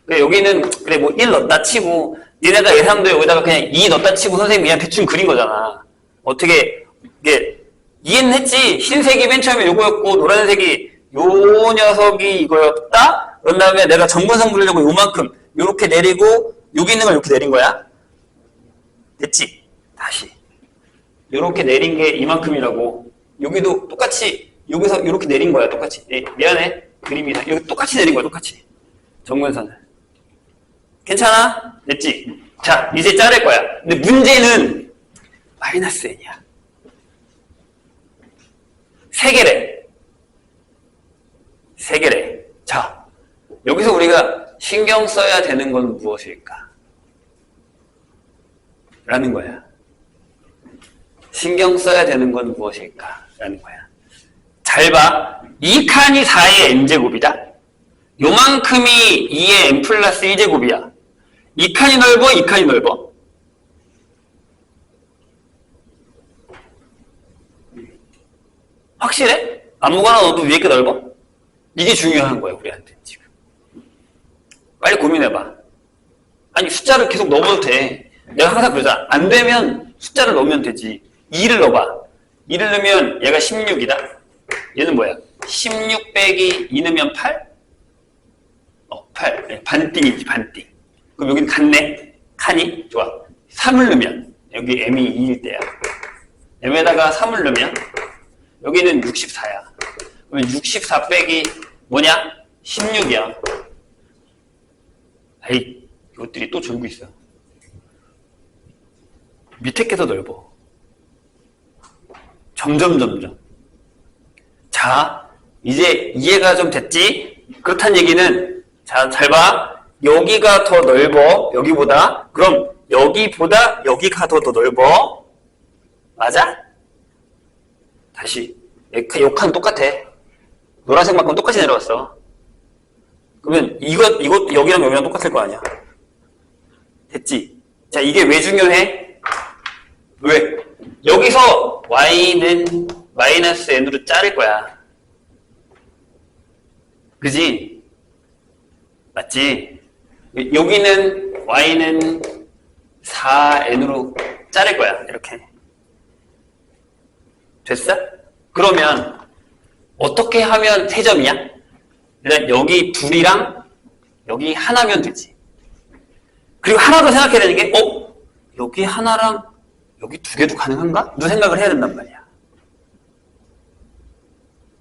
그래, 여기는, 그래, 뭐, 1 넣었다 치고, 얘네가 예상도 여기다가 그냥 2 넣었다 치고 선생님이 그냥 대충 그린 거잖아. 어떻게, 이게, 이해는 했지? 흰색이 맨 처음에 요거였고, 노란색이 요 녀석이 이거였다? 그런 다음에 내가 정근선 그리려고 요만큼, 요렇게 내리고, 여기 있는 걸 이렇게 내린 거야. 됐지? 다시. 요렇게 내린 게 이만큼이라고. 여기도 똑같이, 여기서 이렇게 내린 거야, 똑같이. 미안해. 그림이 다. 여기 똑같이 내린 거야, 똑같이. 정근선을. 괜찮아? 됐지? 자, 이제 자를 거야. 근데 문제는 마이너스 n이야. 3개래. 3개래. 자, 여기서 우리가 신경 써야 되는 건 무엇일까? 라는 거야. 신경 써야 되는 건 무엇일까? 라는 거야. 잘 봐. 이 칸이 4의 m제곱이다. 요만큼이 2의 m 플러스 1제곱이야. 이 칸이 넓어? 이 칸이 넓어? 확실해? 아무거나 넣어도 위에 게 넓어? 이게 중요한 거야, 우리한테 지금. 빨리 고민해봐. 아니, 숫자를 계속 넣어도 돼. 내가 항상 그러잖아. 안 되면 숫자를 넣으면 되지. 2를 넣어봐. 2를 넣으면 얘가 16이다. 얘는 뭐야? 16 빼기 2 넣으면 8? 8. 네, 반띵이지, 반띵. 그럼 여기는 같네? 칸이? 좋아. 3을 넣으면, 여기 m이 2일 때야. m에다가 3을 넣으면, 여기는 64야. 그러면 64 빼기 뭐냐? 16이야. 에이, 이것들이 또 졸고 있어. 밑에 게 더 넓어. 점점. 자, 이제 이해가 좀 됐지? 그렇다는 얘기는, 자, 잘 봐. 여기가 더 넓어, 여기보다. 그럼 여기보다 여기가 더 넓어. 맞아? 다시. 요 칸 똑같아. 노란색 만큼 똑같이 내려왔어. 그러면 여기랑 여기랑 똑같을 거 아니야. 됐지? 자, 이게 왜 중요해? 왜? 여기서 y는 마이너스 n으로 자를 거야. 그지? 맞지? 여기는 y는 4n으로 자를 거야. 이렇게. 됐어? 그러면 어떻게 하면 3점이야? 일단 여기 둘이랑 여기 하나면 되지. 그리고 하나 더 생각해야 되는 게 여기 하나랑 여기 2개도 가능한가? 너 생각을 해야 된단 말이야.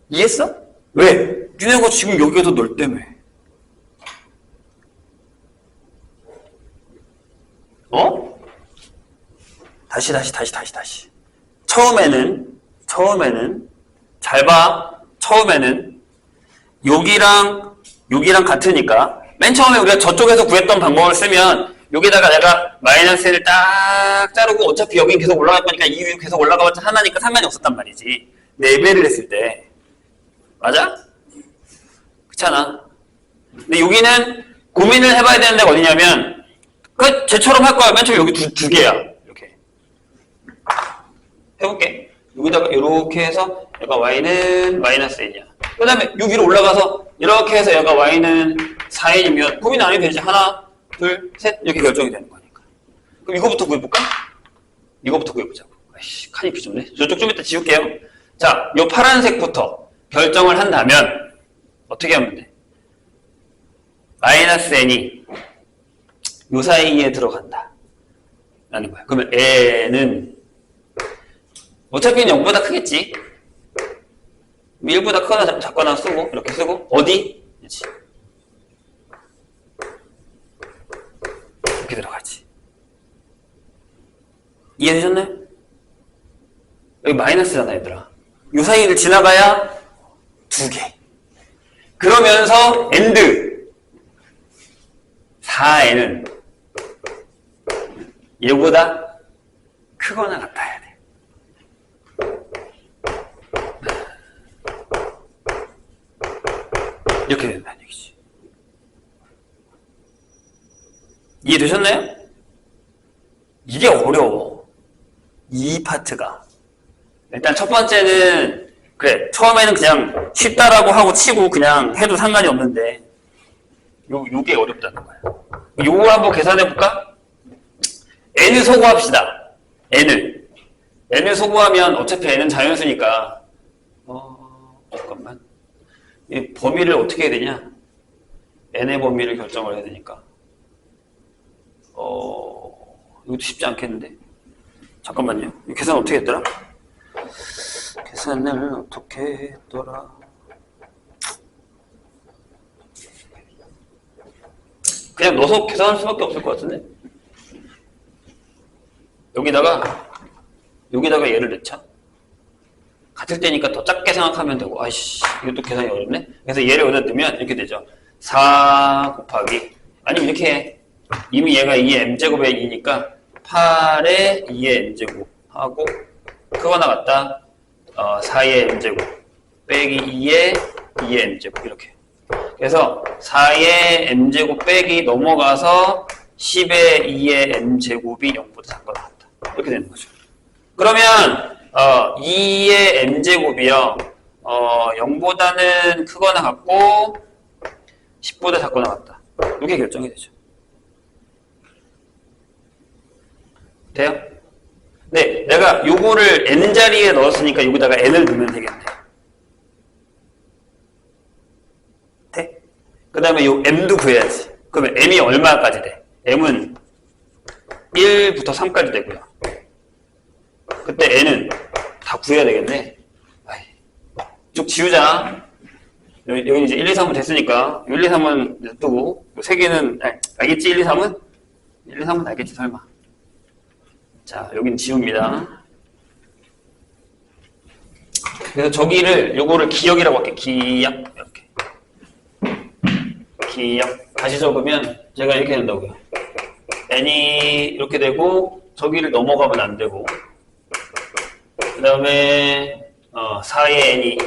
이해했어? 왜? 니네가 지금 여기가 더 넓다며. 다시. 처음에는 잘 봐. 처음에는 여기랑 같으니까 맨 처음에 우리가 저쪽에서 구했던 방법을 쓰면 여기다가 내가 마이너스 n을 딱 자르고 어차피 여긴 계속 올라갈 거니까 이 위로 계속 올라가봤자 하나니까 상관이 없었단 말이지. 4배를 했을 때. 맞아? 그렇잖아. 근데 여기는 고민을 해봐야 되는 데가 어디냐면 쟤처럼 할 거야. 맨 처음에 여기 두 개야. 이렇게. 해볼게. 여기다가 이렇게 해서 얘가 y는 마이너스 n이야. 그 다음에 이 위로 올라가서 이렇게 해서 얘가 y는 4n이면 고민 안 해도 되지. 하나, 둘, 셋 이렇게 결정이 되는 거니까. 그럼 이거부터 구해볼까? 이거부터 구해보자고. 아이씨, 칸이 비좁네. 저쪽 좀 이따 지울게요. 자, 요 파란색부터 결정을 한다면 어떻게 하면 돼? 마이너스 n이 요 사이에 들어간다 라는 거야. 그러면 n은 어차피 0보다 크겠지. 1보다 크거나 작거나 쓰고 이렇게 쓰고 어디? 그렇지. 이렇게 들어가지. 이해되셨나요? 여기 마이너스잖아 얘들아. 요 사이를 지나가야 2개. 그러면서 AND 4n은 얘보다 크거나 같아야 돼. 이렇게 된다는 얘기지. 이해되셨나요? 이게 어려워. 이 파트가. 일단 첫 번째는 그래 처음에는 그냥 쉽다라고 하고 치고 그냥 해도 상관이 없는데 요게 어렵다는 거야. 요걸 한번 계산해볼까? n을 소구합시다. n을 소구하면 어차피 n은 자연수니까 잠깐만 이 범위를 어떻게 해야 되냐? n의 범위를 결정을 해야 되니까 이것도 쉽지 않겠는데 잠깐만요. 이 계산 어떻게 했더라? 계산을 어떻게 했더라? 그냥 넣어서 계산할 수밖에 없을 것 같은데 여기다가 얘를 넣자. 같을 때니까 더 작게 생각하면 되고 아이씨 이것도 계산이 어렵네. 그래서 얘를 여기다 넣으면 이렇게 되죠. 4 곱하기 아니면 이렇게 해. 이미 얘가 2의 m제곱의 2니까 8의 2의 m제곱 하고 크거나 같다 4의 m제곱 빼기 2의 m제곱 이렇게. 그래서 4의 m제곱 빼기 넘어가서 10의 2의 m제곱이 0보다 작거나 같다. 이렇게 되는 거죠. 그러면 2의 m제곱이요 0보다는 크거나 같고 10보다 작거나 같다. 이렇게 결정이 되죠. 돼요? 네, 내가 요거를 n자리에 넣었으니까 여기다가 n을 넣으면 되겠네. 돼? 그 다음에 요 m도 구해야지. 그러면 m이 얼마까지 돼? m은 1부터 3까지 되고요. 그때 n은 다 구해야 되겠네. 쭉 지우자. 여기 이제 1, 2, 3은 됐으니까 1, 2, 3은 냅두고 3개는 알겠지? 1, 2, 3은? 1, 2, 3은 알겠지 설마. 자, 여긴 지웁니다. 그래서 요거를 기역이라고 할게. 기역. 이렇게. 기역. 다시 적으면 제가 이렇게 된다고요. n이 이렇게 되고 저기를 넘어가면 안 되고 그 다음에 4의 n이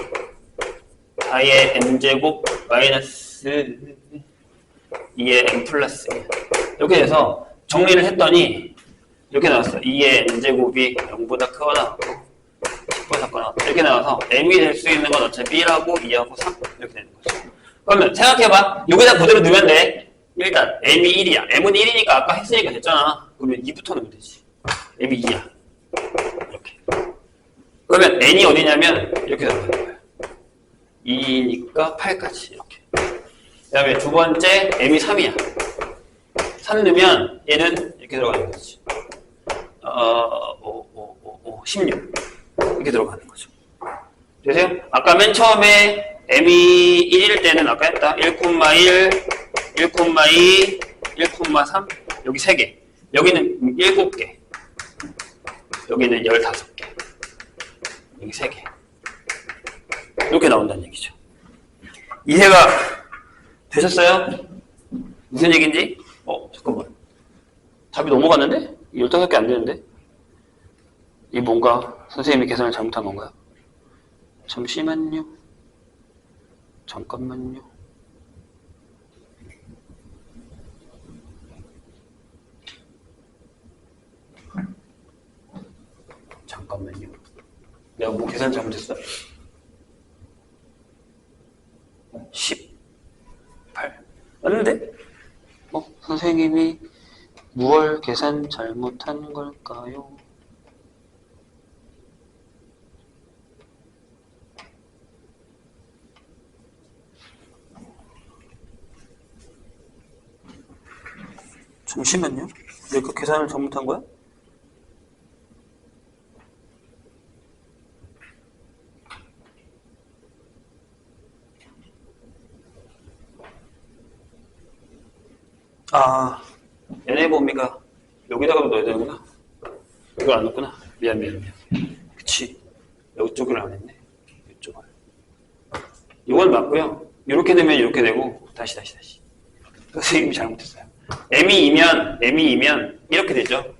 4의 n제곱 마이너스 2의 n 플러스 1 이렇게 돼서 정리를 했더니 이렇게 나왔어. 2의 n제곱이 0보다 크거나 같고 10보다 작거나 이렇게 나와서 m이 될 수 있는 건 어차피 1하고 2하고 3 이렇게 되는 거죠. 그러면 생각해봐. 여기다 그대로 넣으면 돼. 일단 m이 1이야. m은 1이니까 아까 했으니까 됐잖아. 그러면 2부터 넣으면 되지. m이 2야. 이렇게. 그러면 n이 어디냐면 이렇게 들어가는 거야. 2니까 8까지 이렇게. 그 다음에 두 번째 m이 3이야. 3 넣으면 얘는 이렇게 들어가는 거지. 16 이렇게 들어가는 거죠. 되세요? 아까 맨 처음에 m이 1일 때는 아까 했다. 1,1, 1,2, 1,3 여기 3개. 여기는 7개. 여기는 15개. 여기 3개. 이렇게 나온다는 얘기죠. 이해가 되셨어요? 무슨 얘기인지? 잠깐만. 답이 넘어갔는데? 15개 안 되는데? 이 뭔가 선생님이 계산을 잘못한 건가요? 잠시만요. 잠깐만요. 잠깐만요. 내가 뭐 계산 잘못했어? 18 맞는데? 선생님이 무얼 계산 잘못한 걸까요? 잠시만요. 내가 계산을 잘못한 거야? 얘네 범위가 여기다가 넣어야 되는구나. 이걸 안 넣었구나. 미안. 그치. 이쪽을 안 했네. 이쪽을. 이건 맞고요. 이렇게 되면 이렇게 되고 다시. 선생님이 잘못했어요. m이면 이렇게 되죠.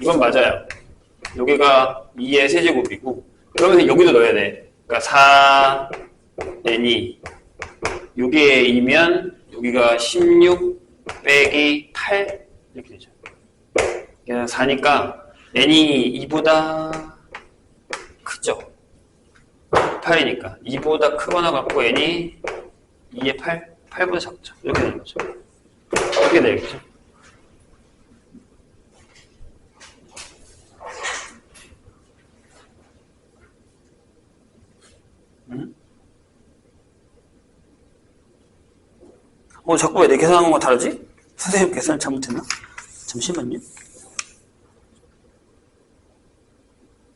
이건 맞아요. 여기가 2의 세제곱이고 그러면서 여기도 넣어야 돼. 그러니까 4n이 여기에 2면 여기가 16 빼기 8 이렇게 되죠. 그냥 4니까 n이 2보다 크죠. 8이니까 2보다 크거나 같고 n이 2의 8보다 작죠. 이렇게 되는 거죠. 이렇게 되겠죠. 자꾸 왜 내 계산한 건 다르지? 선생님 계산을 잘못했나? 잠시만요.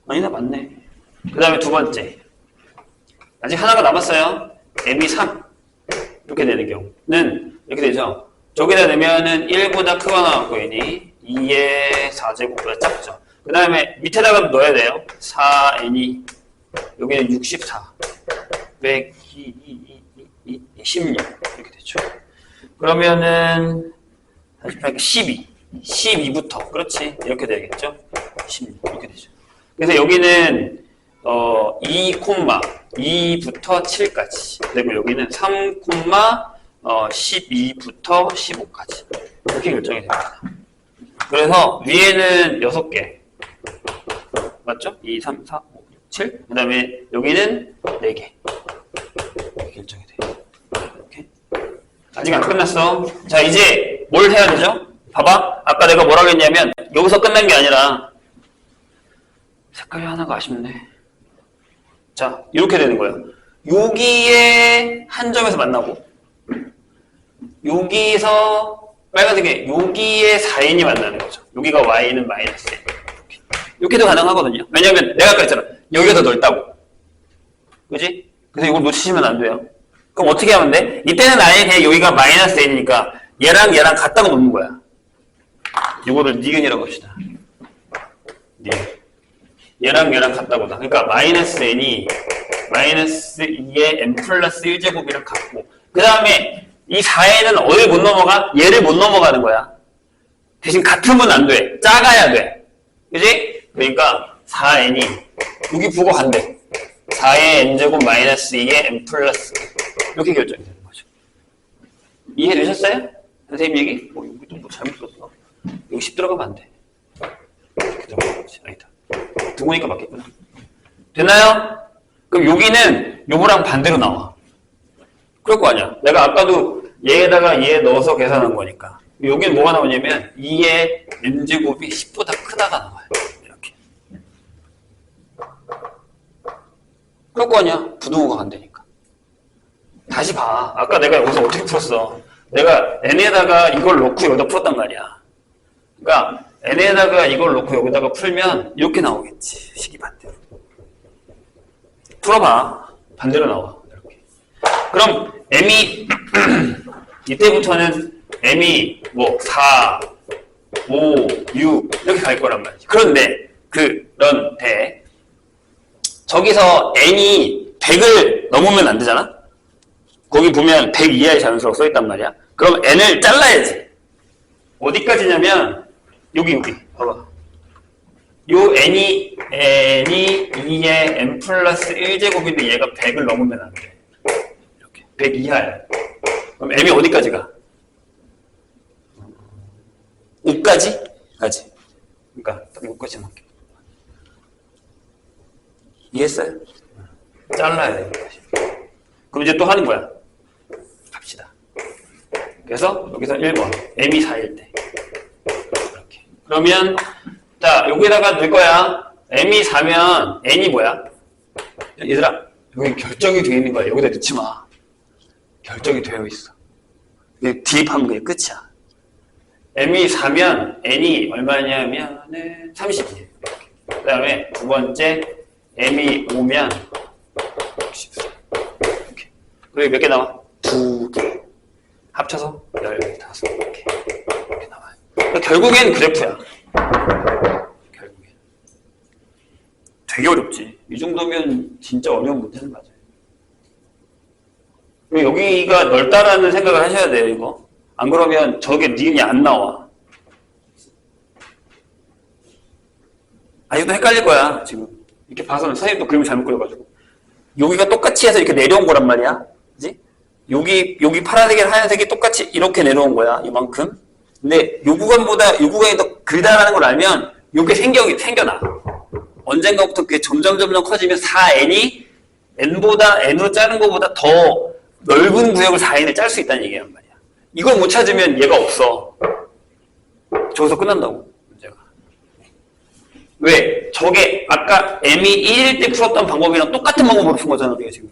아니다, 맞네. 그 다음에 두 번째. 아직 하나가 남았어요. m이 3. 이렇게 되는 경우는 이렇게 되죠. 저기다 넣으면은 1보다 크거나 같고 n이 2의 4제곱보다 작죠. 그 다음에 밑에다가 넣어야 돼요. 4n이 여기는 64 빼기 16 이렇게 되죠. 그러면은 12부터 그렇지 이렇게 되겠죠. 16 이렇게 되죠. 그래서 여기는 2,2부터 7까지 그리고 여기는 3,12부터 15까지 이렇게 결정이 됩니다. 그래서 위에는 6개 맞죠? 2, 3, 4, 5, 6, 7 그 다음에 여기는 4개 이렇게 결정이 돼요. 이렇게. 아직 안 끝났어. 자, 이제 뭘 해야 되죠? 봐봐. 아까 내가 뭐라고 했냐면 여기서 끝난 게 아니라 색깔이 하나가 아쉽네. 자, 이렇게 되는 거예요. 여기에 한 점에서 만나고 여기서 빨간색에 여기에 4n이 만나는 거죠. 여기가 y는 마이너스 n. 이렇게도 가능하거든요. 왜냐면 내가 아까 했잖아. 여기가 더 넓다고. 그지? 그래서 이걸 놓치시면 안 돼요. 그럼 어떻게 하면 돼? 이때는 아예 그냥 여기가 마이너스 n이니까 얘랑 같다고 놓는 거야. 이거를 니은이라고 합시다. 니은. 얘랑 같다고 다. 그러니까 마이너스 n이 마이너스 2의 n 플러스 1제곱이랑 같고 그 다음에 이 4n은 어딜 못 넘어가? 얘를 못 넘어가는 거야. 대신 같으면 안 돼. 작아야 돼. 그지? 그러니까 4n이 여기 부호 간대. 4의 n제곱 마이너스 2의 n 플러스 이렇게 결정이 되는 거죠. 이해되셨어요? 선생님 얘기? 여기도 뭐 잘못 썼어. 여기 10 들어가면 안 돼. 이렇게 들어가는 거지. 아니다. 등호니까 맞겠구나. 됐나요? 그럼 여기는 요거랑 반대로 나와. 그럴 거 아니야. 내가 아까도 얘에다가 얘 넣어서 계산한 거니까. 여기는 뭐가 나오냐면 2의 n제곱이 10보다 크다가 나와요. 이렇게. 그럴 거 아니야. 부등호가 간다니까. 다시 봐. 아까 내가 여기서 어떻게 풀었어? 내가 n에다가 이걸 넣고 여기다 풀었단 말이야. 그러니까 n에다가 이걸 넣고 여기다가 풀면 이렇게 나오겠지. 식이 반대로. 풀어봐. 반대로 나와. 이렇게. 그럼 m이 이때부터는 m이 뭐 4, 5, 6 이렇게 갈 거란 말이지. 그런데 저기서 n이 100을 넘으면 안 되잖아? 거기 보면 100 이하의 자연수라고 써있단 말이야. 그럼 n을 잘라야지. 어디까지냐면 여기 봐봐. 요 n이 2의 n 플러스 1제곱인데 얘가 100을 넘으면 안 돼. 이렇게 100 이하야. 그럼 m이 어디까지 가? 5까지? 가지. 그러니까 딱 5까지만 할게. 이해했어요? 잘라야 돼. 그럼 이제 또 하는 거야. 갑시다. 그래서 여기서 1번 m이 4일 때 이렇게. 그러면 자 여기다가 넣을 거야. m이 4면 n이 뭐야? 얘들아 여기 결정이 되어 있는 거야. 여기다 넣지 마. 결정이 되어 있어. 대입하면 그게 끝이야. m이 4면 n이 얼마냐면 30이에요. 그 다음에 두 번째 m이 5면 64. 이렇게. 그리고 몇 개 나와? 2개. 합쳐서 15개. 이렇게 나와요. 그러니까 결국엔 그래프야. 결국엔. 되게 어렵지. 이 정도면 진짜 어려운 문제는 맞아요. 그리고 여기가 넓다라는 생각을 하셔야 돼요, 이거. 안 그러면 저게 니은이 안 나와. 아직도 헷갈릴 거야, 지금. 이렇게 봐서는 선생님도 그림을 잘못 그려가지고. 여기가 똑같이 해서 이렇게 내려온 거란 말이야. 그지? 여기 파란색이랑 하얀색이 똑같이 이렇게 내려온 거야, 이만큼. 근데 요 구간이 더 길다라는 걸 알면 요게 생겨나. 언젠가부터 그게 점점 커지면 4n이 n으로 짜는 것보다 더 넓은 구역을 4n을 짤 수 있다는 얘기란 말이야. 이걸 못 찾으면 얘가 없어. 저기서 끝난다고, 문제가. 왜? 저게 아까 m이 1일 때 풀었던 방법이랑 똑같은 방법으로 푼 거잖아, 우리가 지금.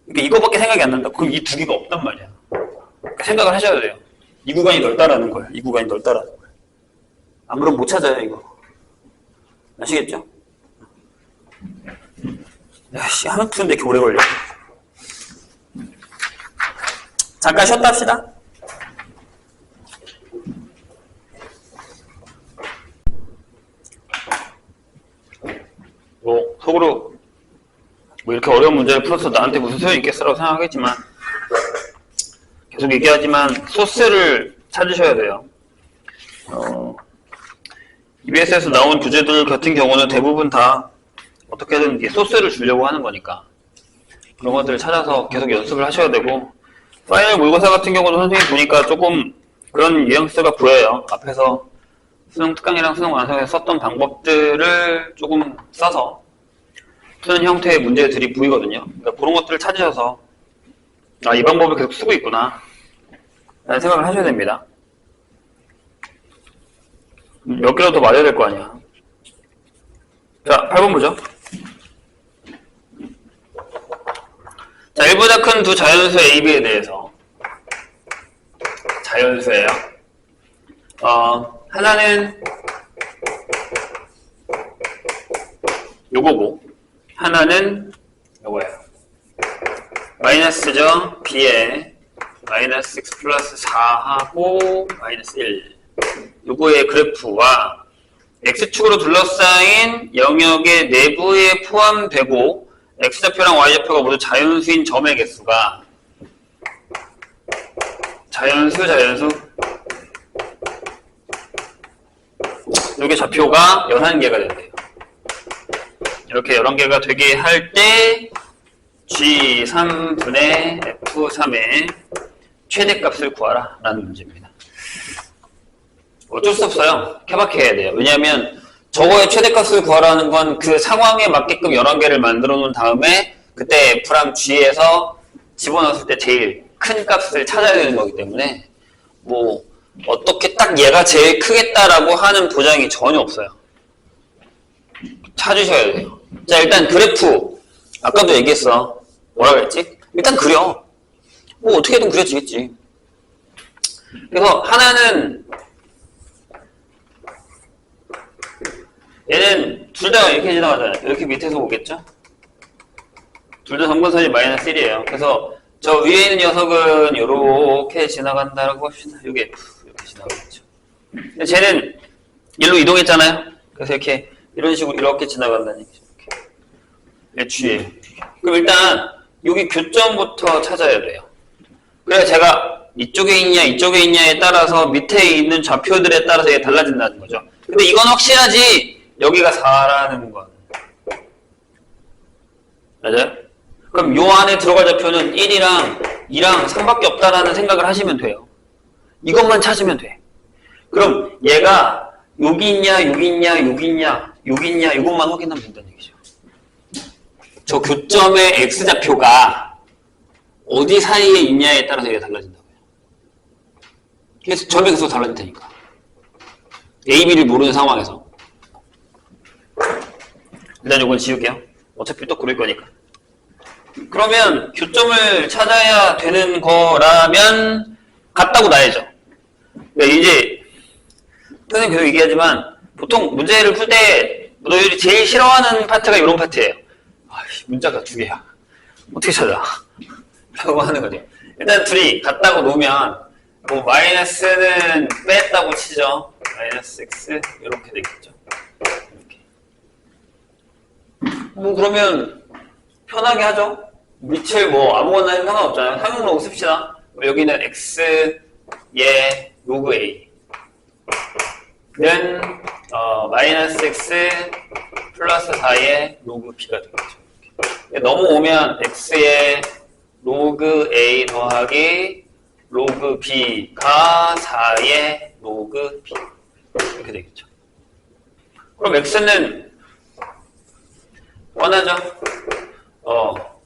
그러니까 이거밖에 생각이 안 난다. 그럼 이 두 개가 없단 말이야. 그러니까 생각을 하셔야 돼요. 이 구간이 넓다라는 거야. 이 구간이 넓다라는 거야. 안 그러면 못 찾아요, 이거. 아시겠죠? 야, 씨, 하나 푸는데 이렇게 오래 걸려. 잠깐 쉬었다 합시다. 속으로 뭐 이렇게 어려운 문제를 풀어서 나한테 무슨 소용이 있겠어라고 생각하겠지만 계속 얘기하지만 소스를 찾으셔야 돼요. EBS에서 나온 부제들 같은 경우는 대부분 다 어떻게든 소스를 주려고 하는 거니까 그런 것들을 찾아서 계속 연습을 하셔야 되고 파이널 모의고사 같은 경우도 선생님 보니까 조금 그런 뉘앙스가 보여요. 앞에서 수능 특강이랑 수능 완성에서 썼던 방법들을 조금 써서 푸는 형태의 문제들이 보이거든요. 그러니까 그런 것들을 찾으셔서 아, 이 방법을 계속 쓰고 있구나 라는 생각을 하셔야 됩니다. 몇 개라도 더 맞아야 될 거 아니야. 자, 8번 보죠. 자, 1보다 큰 두 자연수 A, B에 대해서 자연수예요. 하나는 요거고 하나는 요거예요. 마이너스죠. B에 마이너스 x 플러스 4하고 마이너스 1 요거의 그래프와 x축으로 둘러싸인 영역의 내부에 포함되고 x좌표랑 y좌표가 모두 자연수인 점의 개수가 자연수 이게 좌표가 11개가 된대요. 이렇게 11개가 되게 할 때 G3분의 F3의 최대값을 구하라 라는 문제입니다. 어쩔 수 없어요. 케바케 해야 돼요. 왜냐하면 저거의 최대값을 구하라는 건 그 상황에 맞게끔 11개를 만들어 놓은 다음에 그때 F랑 G에서 집어넣었을 때 제일 큰 값을 찾아야 되는 거기 때문에 뭐 어떻게 딱 얘가 제일 크겠다라고 하는 보장이 전혀 없어요. 찾으셔야 돼요. 자, 일단 그래프 아까도 얘기했어. 뭐라 그랬지? 일단 그려. 뭐 어떻게든 그려지겠지. 그래서 하나는 얘는 둘 다 이렇게 지나가잖아요. 이렇게 밑에서 오겠죠? 둘 다 점근선이 마이너스 1이에요. 그래서 저 위에 있는 녀석은 이렇게 지나간다라고 합시다. 이게 이렇게 지나가겠죠. 근데 쟤는 일로 이동했잖아요. 그래서 이렇게 이런 식으로 이렇게 지나간다는 얘기죠. 이렇게 G예요. 그럼 일단 여기 교점부터 찾아야 돼요. 그래야 제가 이쪽에 있냐 이쪽에 있냐에 따라서 밑에 있는 좌표들에 따라서 이게 달라진다는 거죠. 근데 이건 확실하지 여기가 4라는 건 맞아요? 그럼 요 안에 들어갈 좌표는 1이랑 2랑 3밖에 없다라는 생각을 하시면 돼요. 이것만 찾으면 돼. 그럼 얘가 여기 있냐 여기 있냐 여기 있냐 여기 있냐 이것만 확인하면 된다는 얘기죠. 저 교점의 x좌표가 어디 사이에 있냐에 따라서 이게 달라진다고요. 그래서 점이 계속 달라질 테니까. A, B를 모르는 상황에서. 일단 이건 지울게요. 어차피 또 고를 거니까. 그러면 교점을 찾아야 되는 거라면 같다고 놔야죠. 그러니까 이제 선생님 계속 얘기하지만 보통 문제를 풀 때 너희들이 제일 싫어하는 파트가 이런 파트예요. 아이씨, 문자가 2개야. 어떻게 찾아? 라고 하는 거죠. 일단 둘이 같다고 놓으면 뭐 마이너스는 뺐다고 치죠. 마이너스 x 이렇게 되겠죠. 이렇게. 뭐 그러면 편하게 하죠. 밑을 뭐 아무거나 해도 상관없잖아요. 상용로그 씁시다. 여기는 x 예 로그 a 는 마이너스 x 플러스 4의 로그 b가 되겠죠. 넘어오면 x의 로그 a 더하기 로그 b가 4의 로그 b 이렇게 되겠죠. 그럼 x는 뻔하죠.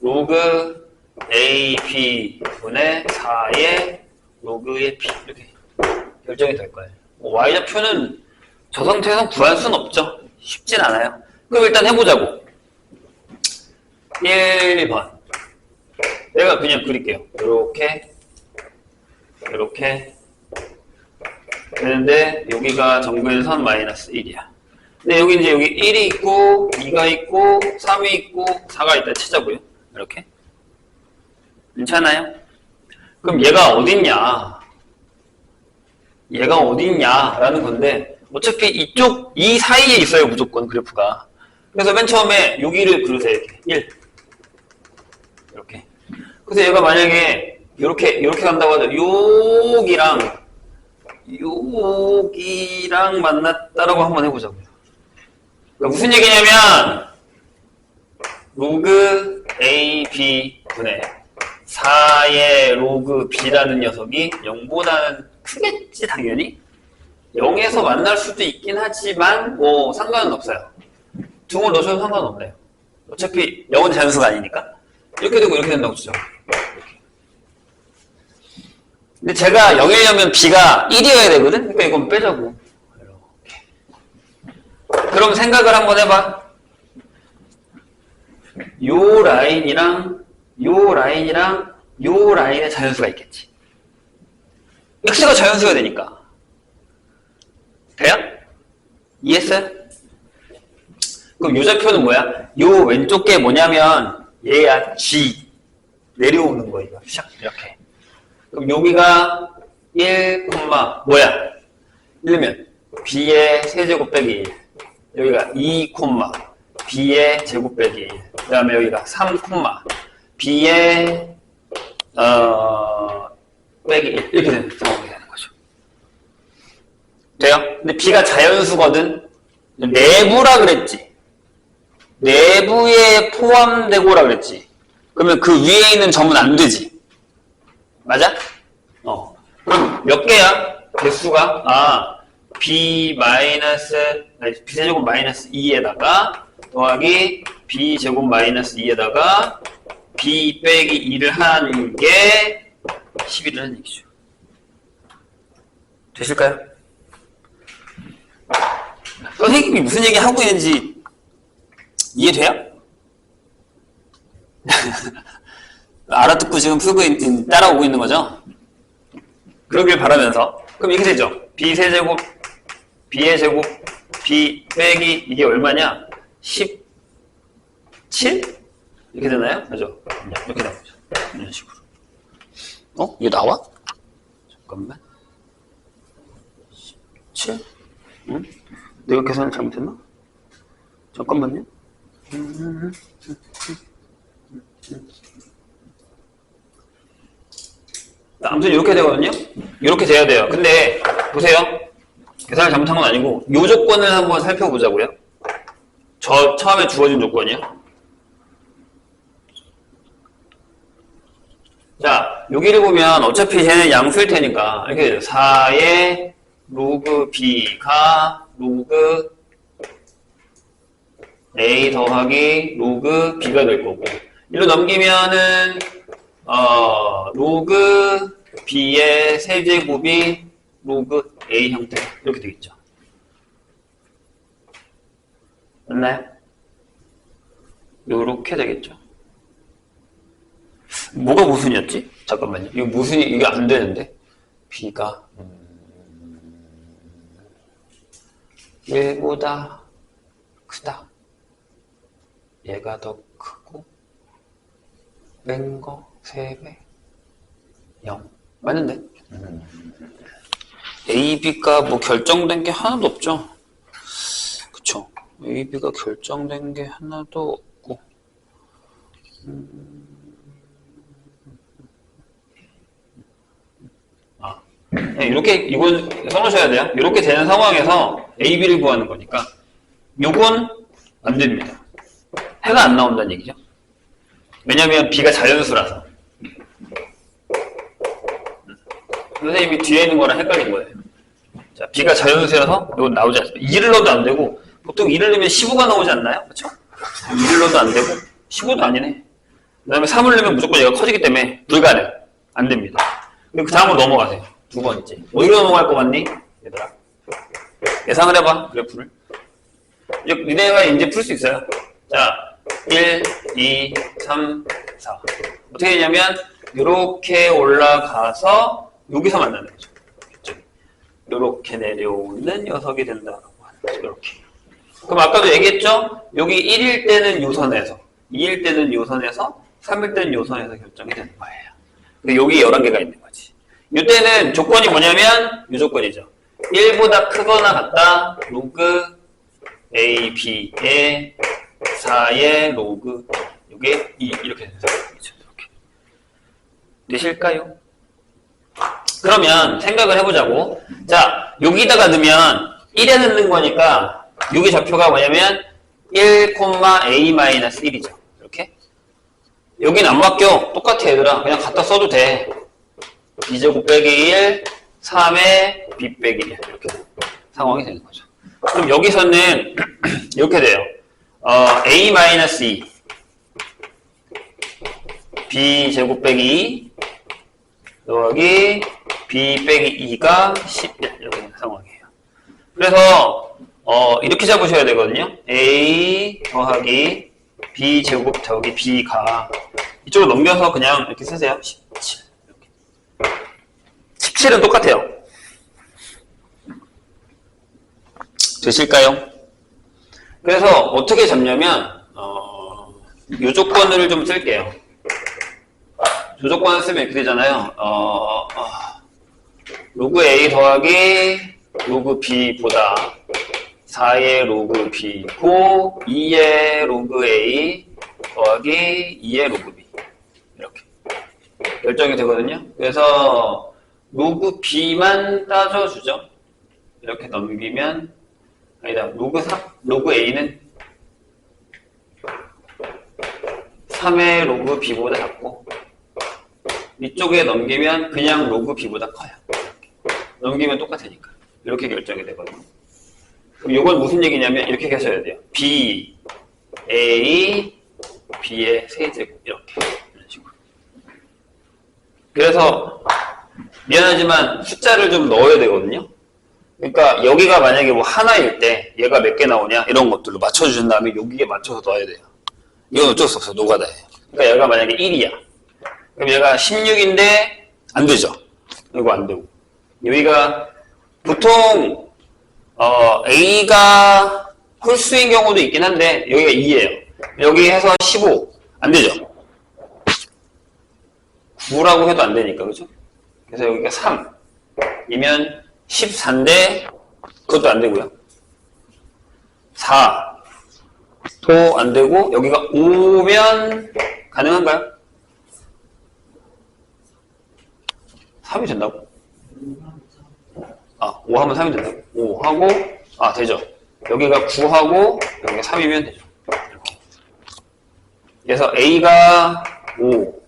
로그 a b 분의 4의 로그의 b 이렇게 결정이 될 거예요. y좌표는 저 상태에서 구할 수는 없죠. 쉽진 않아요. 그럼 일단 해보자고. 1번 내가 그냥 그릴게요. 이렇게 되는데 여기가 정근선 마이너스 1이야. 근데 여기 이제 여기 1이 있고 2가 있고 3이 있고 4가 있다 치자고요. 이렇게 괜찮아요? 그럼 얘가 어딨냐? 얘가 어딨냐라는 건데 어차피 이 사이에 있어요. 무조건 그래프가. 그래서 맨 처음에 여기를 그리세요. 이렇게 1 이렇게. 그래서 얘가 만약에 이렇게 간다고 하죠. 여기랑 만났다라고 한번 해보자고요. 그러니까 무슨 얘기냐면 로그 a b 분의 4의 로그 b라는 녀석이 0보다는 크겠지 당연히. 0에서 만날 수도 있긴 하지만 뭐 상관은 없어요. 둥을 넣으셔도 상관은 없네요. 어차피 0은 자연수가 아니니까. 이렇게 되고 이렇게 된다고 치죠. 근데 제가 0이려면 b가 1이어야 되거든? 그러니까 이건 빼자고. 이렇게. 그럼 생각을 한번 해봐. 요 라인이랑 요 라인의 자연수가 있겠지. x가 자연수가 되니까. 돼요? 이해했어요? 그럼 요 좌표는 뭐야? 요 왼쪽 게 뭐냐면 얘야 g 내려오는 거 이거 샥 이렇게. 그럼 여기가 1, 뭐야? 이러면 b의 세제곱 빼기 1 여기가 2, b의 제곱 빼기 1 그 다음에 여기가 3, b의 빼기 1 이렇게 되는 상황이 되는 거죠. 돼요? 근데 b가 자연수거든. 내부라 그랬지. 내부에 포함되고라 그랬지. 그러면 그 위에 있는 점은 안 되지. 맞아? 그럼 몇 개야? 개수가? b세제곱 마이너스 2에다가 더하기 b제곱 마이너스 2에다가 b 빼기 2를 한 게 11이라는 얘기죠. 되실까요? 선생님이 무슨 얘기 하고 있는지 이해돼요? 알아듣고 지금 풀고 따라오고 있는 거죠? 그러길 바라면서. 그럼 이렇게 되죠. b세제곱 b의 제곱 b 빼기 이게 얼마냐? 17? 이렇게 되나요? 그죠? 이렇게 나오죠. 이런 식으로. 이거 나와? 잠깐만. 17? 응? 내가 계산을 잘못했나? 잠깐만요. 아무튼 이렇게 되거든요. 이렇게 돼야 돼요. 근데 보세요. 계산을 잘못한 건 아니고 이 조건을 한번 살펴보자고요. 저 처음에 주어진 조건이요. 자, 여기를 보면 어차피 쟤는 양수일 테니까 이렇게 돼요. 4의 로그 b가 로그 a 더하기 로그 b가 될 거고, 이로 넘기면은 로그 b의 세제곱이 로그 a 형태 이렇게 되겠죠. 맞나요? 요렇게 되겠죠. 뭐가 모순이었지? 잠깐만요. 이거 모순이 이게 안 되는데 b가 1보다 크다. 얘가 더 크고 뺀 거 3배 0 맞는데? A, B가 뭐 결정된 게 하나도 없죠. 그쵸? A, B가 결정된 게 하나도 없고 네, 이렇게 이건 써놓으셔야 돼요. 이렇게 되는 상황에서 A, B를 구하는 거니까 요건 안 됩니다. 해가 안 나온다는 얘기죠. 왜냐면 B가 자연수라서. 선생님이 뒤에 있는 거랑 헷갈린 거예요. 자, B가 자연수라서 이건 나오지 않습니다. 2를 넣어도 안 되고, 보통 2를 넣으면 15가 나오지 않나요? 그렇죠? 2를 넣어도 안 되고 15도 아니네. 그 다음에 3을 넣으면 무조건 얘가 커지기 때문에 불가능. 안 됩니다. 그 다음으로 넘어가세요. 두 번째. 어디로 넘어갈 것 같니? 얘들아. 예상을 해봐, 그래프를. 니네가 이제 풀 수 있어요. 자, 1, 2, 3, 4. 어떻게 되냐면, 이렇게 올라가서 여기서 만나는 거죠. 이렇게 내려오는 녀석이 된다라고 하는 거죠. 이렇게. 그럼 아까도 얘기했죠? 여기 1일 때는 요선에서, 2일 때는 요선에서, 3일 때는 요선에서 결정이 되는 거예요. 근데 여기 11개가 있는 거지. 이때는 조건이 뭐냐면 이 조건이죠. 1보다 크거나 같다. 로그 A, B의 4의 로그 이게 2 이렇게 되는 상황이죠. 이렇게. 되실까요? 그러면 생각을 해보자고. 자, 여기다가 넣으면 1에 넣는 거니까 여기 좌표가 뭐냐면 1,A-1이죠. 이렇게. 여긴 안 바뀌어. 똑같아 얘들아. 그냥 갖다 써도 돼. b제곱 빼기 1, 3의 b 빼기 1 이렇게 상황이 되는 거죠. 그럼 여기서는 이렇게 돼요. a-2 b제곱 빼기 2 더하기 b 빼기 2가 11 이렇게 되는 상황이에요. 그래서 이렇게 잡으셔야 되거든요. a 더하기 b제곱 더하기 b가 이쪽으로 넘겨서 그냥 이렇게 쓰세요. 17 17은 똑같아요. 되실까요? 그래서 어떻게 잡냐면 이 조건을 좀 쓸게요. 이 조건을 쓰면 이렇게 되잖아요. 로그 A 더하기 로그 B보다 4의 로그 B고 2의 로그 A 더하기 2의 로그 B 이렇게 결정이 되거든요. 그래서 로그 B만 따져주죠. 이렇게 넘기면 아니다. 로그 A는 3의 로그 B보다 작고, 이쪽에 넘기면 그냥 로그 B보다 커요. 넘기면 똑같으니까. 이렇게 결정이 되거든요. 그럼 이건 무슨 얘기냐면 이렇게 하셔야 돼요. B, A, B의 세제곱 이렇게. 이런 식으로. 그래서 미안하지만 숫자를 좀 넣어야 되거든요. 그러니까 여기가 만약에 뭐 하나일 때 얘가 몇 개 나오냐 이런 것들로 맞춰주신 다음에 여기에 맞춰서 넣어야 돼요. 이건 어쩔 수 없어요. 노가다예요. 그러니까 얘가 만약에 1이야. 그럼 얘가 16인데 안 되죠. 이거 안 되고. 여기가 보통 A가 홀수인 경우도 있긴 한데 여기가 2예요. 여기 해서 15. 안 되죠. 9라고 해도 안 되니까. 그죠? 그래서 여기가 3이면 14인데 그것도 안 되고요. 4도 안 되고 여기가 5면 가능한가요? 3이 된다고? 5 하면 3이 된다고? 5 하고 되죠. 여기가 9하고 여기가 3이면 되죠. 이렇게. 그래서 A가 5,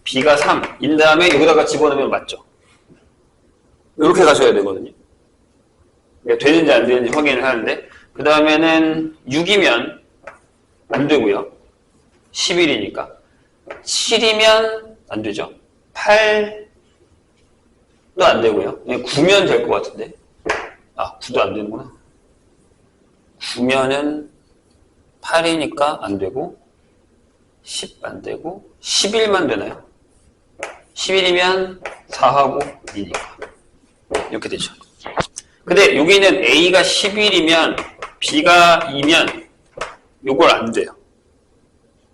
B가 3인 다음에 여기다가 집어넣으면 맞죠. 이렇게 가셔야 되거든요. 되는지 안 되는지 확인을 하는데 그 다음에는 6이면 안 되고요. 11이니까 7이면 안 되죠. 8도 안 되고요. 9면 될 것 같은데 9도 안 되는구나. 9면은 8이니까 안 되고 10 안 되고 11만 되나요? 11이면 4하고 2니까 이렇게 되죠. 근데 여기는 A가 11이면 B가 2면 요걸 안 돼요.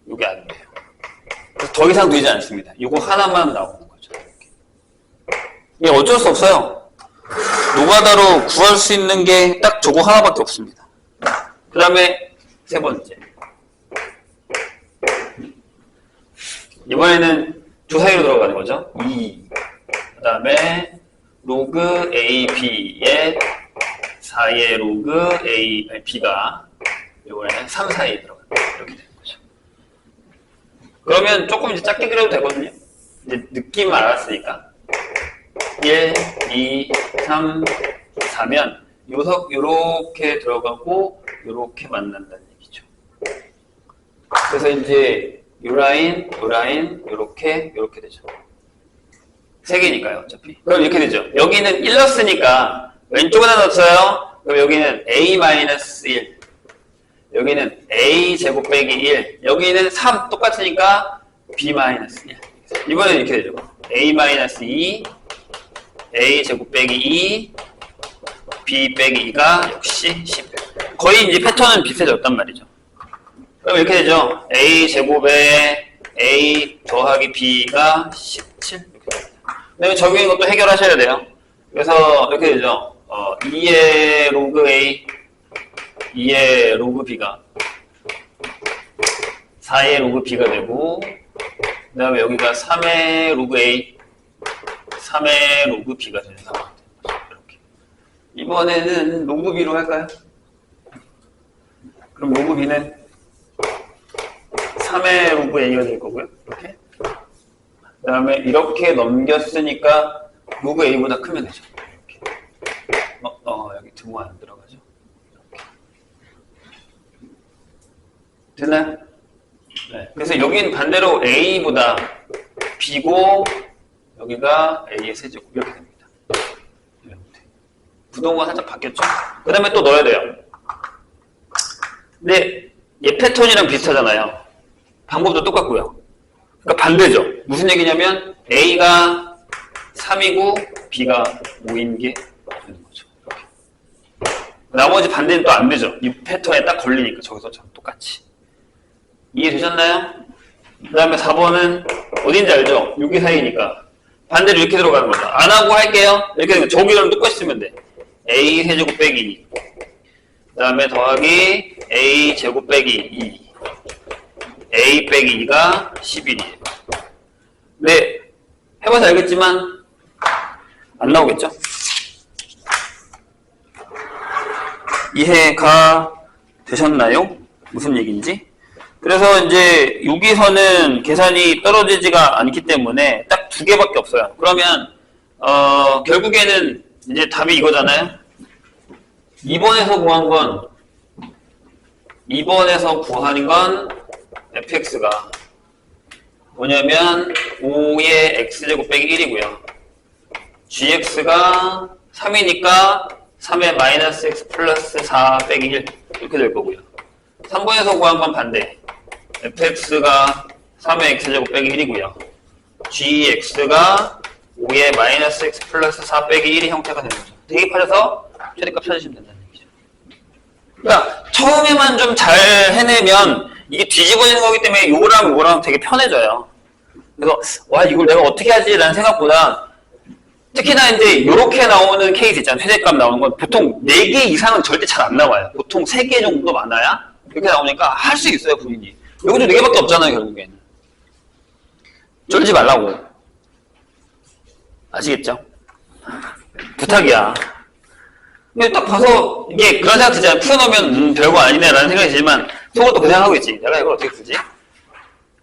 요게 안 돼요. 그래서 더 이상 되지 않습니다. 요거 하나만 나오는 거죠. 이게 어쩔 수 없어요. 노가다로 구할 수 있는 게 딱 저거 하나밖에 없습니다. 그 다음에 세 번째. 이번에는 두 사이로 들어가는 거죠. 2. 그 다음에 로그 A, B의 4의 로그 A, B가 이번에는 3 사이에 들어가는 이렇게 되는 거죠. 그러면 조금 이제 작게 그려도 되거든요. 이제 느낌 알았으니까. 1, 2, 3, 4면 요렇게 들어가고 요렇게 만난다는 얘기죠. 그래서 이제 요 라인, 요렇게 되죠. 3개니까요, 어차피. 그럼 이렇게 되죠. 여기는 1 넣었으니까 왼쪽 하나 넣었어요. 그럼 여기는 A-1. 여기는 A 제곱 빼기 1. 여기는 3 똑같으니까 B-1. 이번엔 이렇게 되죠. A-2, A 제곱 빼기 2, B 빼기 2가 역시 10. 거의 이제 패턴은 비슷해졌단 말이죠. 그럼 이렇게 되죠. A 제곱에 A 더하기 B가 17. 이렇게 됩니다. 그다음에 적용인 것도 해결하셔야 돼요. 그래서 이렇게 되죠. 2의 로그 A, 2의 로그 B가 4의 로그 B가 되고, 그 다음에 여기가 3의 로그 A, 3의 로그 B가 되는 상황이 되는 거죠. 이렇게. 이번에는 로그 B로 할까요? 그럼 로그 B는 3의 로그 A가 될 거고요. 이렇게. 그 다음에 이렇게 넘겼으니까 로그 A보다 크면 되죠. 이렇게. 여기 등호 안 들어가죠. 이렇게. 됐나요? 네. 그래서 여기는 반대로 A보다 B고 여기가 A의 세제곱 이렇게 됩니다. 부동호가 살짝 바뀌었죠? 그 다음에 또 넣어야 돼요. 근데 얘 패턴이랑 비슷하잖아요. 방법도 똑같고요. 그러니까 반대죠. 무슨 얘기냐면 A가 3이고 B가 5인 게 되는 거죠. 이렇게. 나머지 반대는 또 안 되죠. 이 패턴에 딱 걸리니까 저기서처럼 똑같이. 이해되셨나요? 그 다음에 4번은 어딘지 알죠? 여기 사이니까 반대로 이렇게 들어가는 거죠. 안 하고 할게요. 이렇게 되면 저기랑 똑같이 쓰면 돼. A 세제곱 빼기 2. 그 다음에 더하기 A 제곱 빼기 2. A 빼기 2가 11이에요. 네, 해봐서 알겠지만 안 나오겠죠? 이해가 되셨나요? 무슨 얘기인지? 그래서 이제 여기서는 계산이 떨어지지가 않기 때문에 딱 두 개밖에 없어요. 그러면 결국에는 이제 답이 이거잖아요. 2번에서 구하는 건 fx가 뭐냐면 5의 x제곱 빼기 1이고요. gx가 3이니까 3의 마이너스 x 플러스 4 빼기 1 이렇게 될 거고요. 3번에서 구한 건 반대. fx가 3의 x제곱 빼기 1이고요. gx가 5의 마이너스 x 플러스 4 빼기 1의 형태가 되는 거죠. 대입하셔서 최대값 찾으시면 된다는 얘기죠. 그러니까 처음에만 좀 잘 해내면 이게 뒤집어지는 거기 때문에 요거랑 되게 편해져요. 그래서 와 이걸 내가 어떻게 하지? 라는 생각보다 특히나 이제 이렇게 나오는 케이스 있잖아요. 최대값 나오는 건 보통 4개 이상은 절대 잘 안 나와요. 보통 3개 정도 많아야 이렇게 나오니까 할 수 있어요, 본인이. 여기도 4개밖에 없잖아요, 결국에는. 쫄지 말라고. 아시겠죠? 부탁이야. 근데 딱 봐서 이게 그런 생각 들잖아요. 풀어놓으면 별거 아니네 라는 생각이 들지만 속으로 또 그 생각하고 있지. 내가 이걸 어떻게 풀지?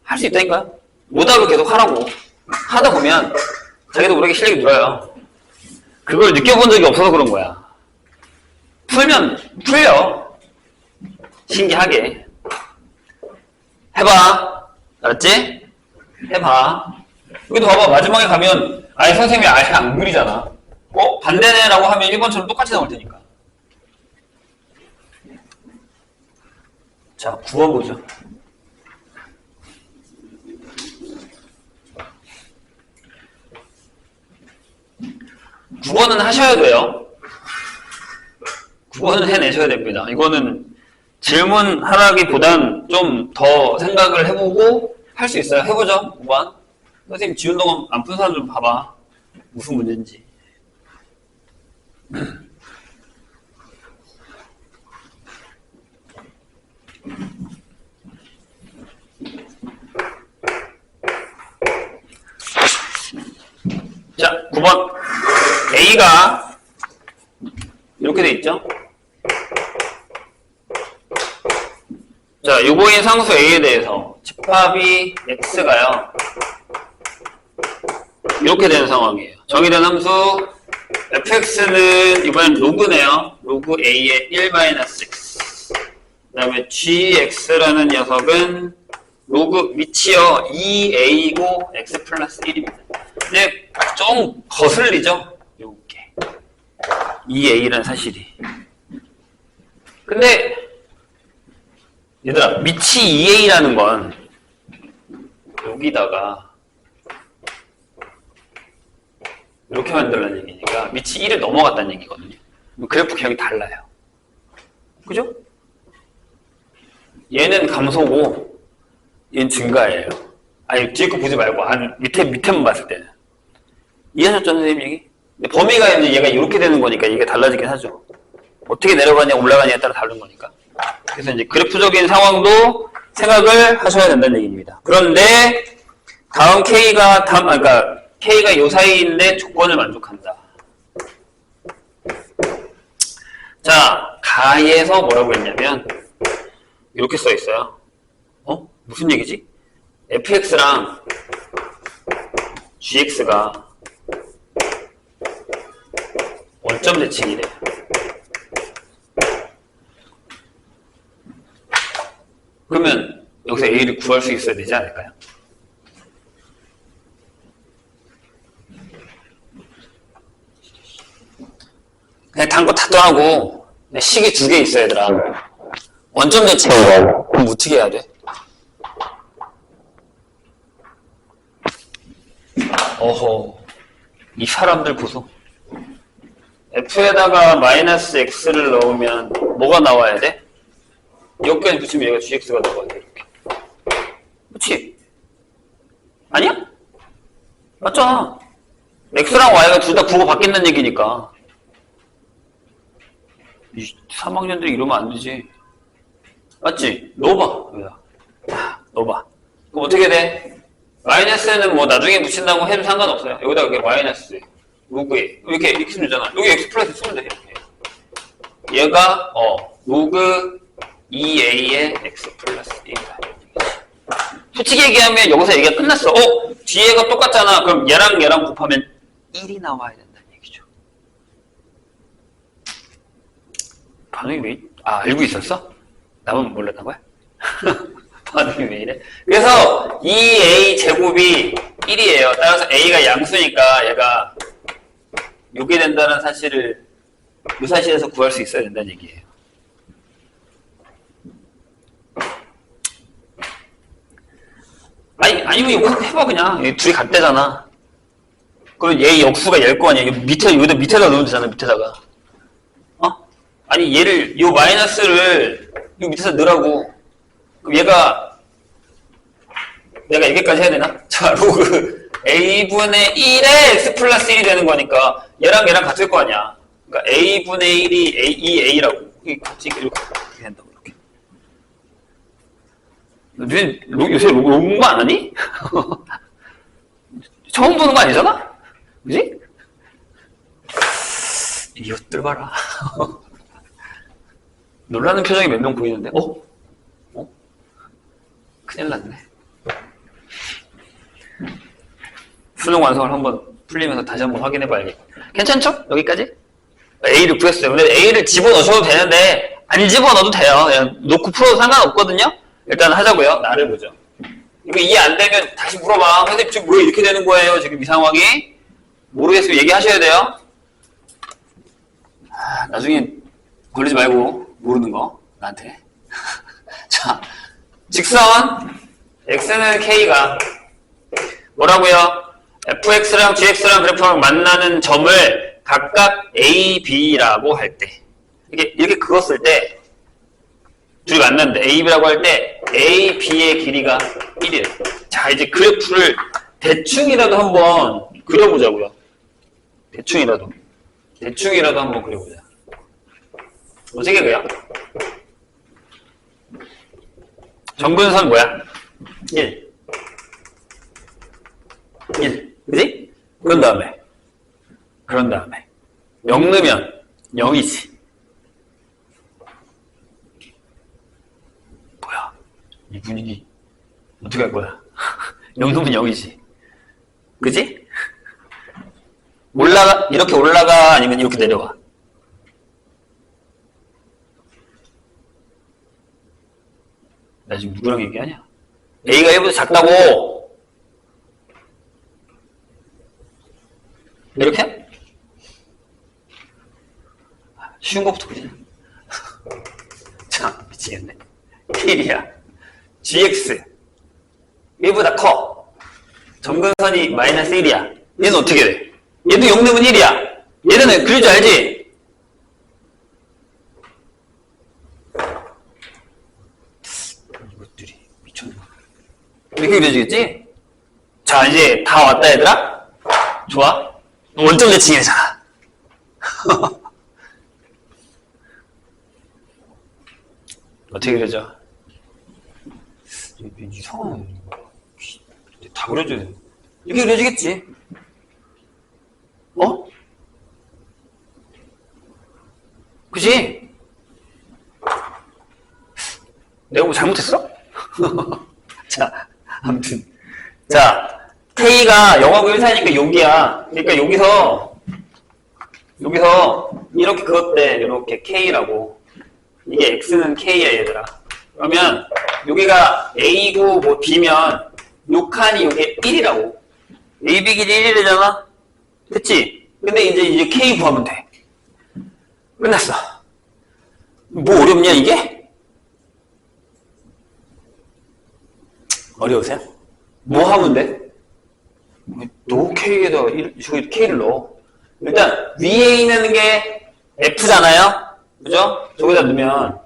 할 수 있다니까요. 못하고 계속 하라고. 하다 보면 자기도 모르게 실력이 늘어요. 그걸 느껴본 적이 없어서 그런 거야. 풀면 풀려. 신기하게. 해봐. 알았지? 해봐. 여기도 봐봐. 마지막에 가면 아예 선생님이 아예 안 그리잖아. 반대네라고 하면 1번처럼 똑같이 나올 테니까. 자, 9번 보죠. 9번은 하셔야 돼요. 9번은 해내셔야 됩니다. 이거는 질문하라기보단 좀 더 생각을 해보고 할 수 있어요. 해보죠. 5번. 선생님 지운동안 안 푼 사람 좀 봐봐. 무슨 문제인지. 자, 9번. A가 이렇게 돼 있죠? 자, 요거인 상수 A에 대해서 집합이 X가요. 이렇게 되는 상황이에요. 정의된 함수 fx는 이번엔 로그네요. 로그 A의 1-x. 그 다음에 gx라는 녀석은 로그 밑이요 2a고 x 플러스 1입니다. 근데 좀 거슬리죠? 요게 2a라는 사실이. 근데 얘들아 밑이 2a라는 건 여기다가 이렇게 만들라는 얘기니까 밑이 1을 넘어갔다는 얘기거든요. 그래프 개혁이 달라요. 그죠? 얘는 감소고 얘는 증가예요. 아니 뒤에 거 보지 말고 한 밑에만 봤을 때는. 이해하셨죠 선생님 얘기? 근데 범위가 이제 얘가 이렇게 되는 거니까 이게 달라지긴 하죠. 어떻게 내려가냐 올라가냐에 따라 다른 거니까. 그래서 이제 그래프적인 상황도 생각을 하셔야 된다는 얘기입니다. 그런데 다음 K가 그러니까 K가 요 사이인데 조건을 만족한다. 자, 가에서 뭐라고 했냐면 이렇게 써 있어요. 무슨 얘기지? fx랑 gx가 원점 대칭이래. 그러면 여기서 a를 구할 수 있어야 되지 않을까요? 그냥 단 거 다 떠나고 식이 2개 있어 얘들아. 원점 대칭. 그럼 어떻게 해야 돼? 어허, 이 사람들 보소. f에다가 마이너스 x를 넣으면 뭐가 나와야 돼? 여기까지 붙이면 얘가 gx가 나와야 돼. 이렇게. 그치? 아니야? 맞잖아. x랑 y가 둘 다 부호 바뀐다는 얘기니까. 이 3학년들이 이러면 안 되지. 맞지? 넣어봐. 넣어봐. 그럼 어떻게 돼? 마이너스는 뭐 나중에 붙인다고 해도 상관없어요. 여기다가 이렇게 마이너스 로그에 이렇게 쓰면 되잖아. 여기 x 플러스 쓰면 돼. 이렇게. 얘가 로그 2a의 x 플러스 1이다. 솔직히 얘기하면 여기서 얘기가 끝났어. 뒤에가 똑같잖아. 그럼 얘랑 곱하면 1이 나와야 된다는 얘기죠. 반응이 왜, 알고 있었어? 나만 몰랐던 거야? 반응이 왜 이래? 그래서 2a 제곱이 1이에요. 따라서 a가 양수니까 얘가 요게 된다는 사실을 무사시에서 구할 수 있어야 된다는 얘기예요. 아니면 이거 해봐, 그냥. 얘 둘이 같대잖아. 그럼 얘 역수가 얘일 거 아니야. 여기다 밑에다 넣으면 되잖아, 밑에다가. 아니, 요 마이너스를 요 밑에다 넣으라고. 그럼 내가 여기까지 해야 되나? 자, 로그 a분의 1에 x 플러스 1이 되는 거니까 얘랑 같을 거 아니야. 그러니까 a분의 1이 2a라고. 이게 같이 이렇게 된다고, 이렇게. 요새 로그 공부 안 하니? 처음 보는 거 아니잖아? 그지? 이것들 봐라. 놀라는 표정이 몇 명 보이는데? 큰일 났네. 수능 완성을 한번 풀리면서 다시 한번 확인해 봐야겠다. 괜찮죠? 여기까지? A를 구했어요. 근데 A를 집어넣으셔도 되는데, 안 집어넣어도 돼요. 그냥 놓고 풀어도 상관없거든요? 일단 하자고요. 나를 보죠. 이거 이해 안 되면 다시 물어봐. 선생님, 지금 왜 이렇게 되는 거예요? 지금 이 상황이? 모르겠으면 얘기하셔야 돼요. 나중에 걸리지 말고, 모르는 거, 나한테. 자, 직선, x는 k가 뭐라고요? fx랑 gx랑 그래프랑 만나는 점을 각각 a, b라고 할 때, 이렇게 그었을 때, 둘이 만났는데 a, b라고 할 때 a, b의 길이가 1이에요. 자, 이제 그래프를 대충이라도 한번 그려보자고요. 대충이라도 한번 그려보자. 어떻게 그려? 정근선 뭐야? 1. 그지? 그런 다음에 0 넣으면 0이지. 뭐야? 이 분위기 어떻게 할 거야? 0 넣으면 0이지. 그지? 이렇게 올라가 아니면 이렇게 내려와? 나 지금 누구랑 얘기하냐? A가 1보다 작다고! 이렇게? 쉬운 것부터 그리자. 자, 미치겠네. K이야. GX. 1보다 커. 점근선이 마이너스 1이야. 얘는 어떻게 돼? 얘도 0 넣으면 1이야. 얘는 그릴 줄 알지? 이것들이 미쳤나? 이렇게 그려지겠지? 자, 이제 다 왔다, 얘들아? 좋아? 원점 대칭이잖아. 어떻게 그려져? 이상하네. 다 그려줘야 돼. 이렇게 그려지겠지? 그지? 내가 뭐 잘못했어? 자, 아무튼. 자, K가 0하고 1 사이니까 여기야. 그러니까 여기서 이렇게 그었대. 이렇게 K라고. 이게 X는 K야, 얘들아. 그러면 여기가 A고 뭐 B면 요 칸이 요게 1이라고. AB 길이 1이잖아? 그치? 근데 이제 K 구하면 돼. 끝났어. 뭐 어렵냐, 이게? 어려우세요? 뭐 하면 돼? 너 K에다가 저기 K를 넣어. 일단 위에 있는 게 F잖아요? 그죠? 저기다 넣으면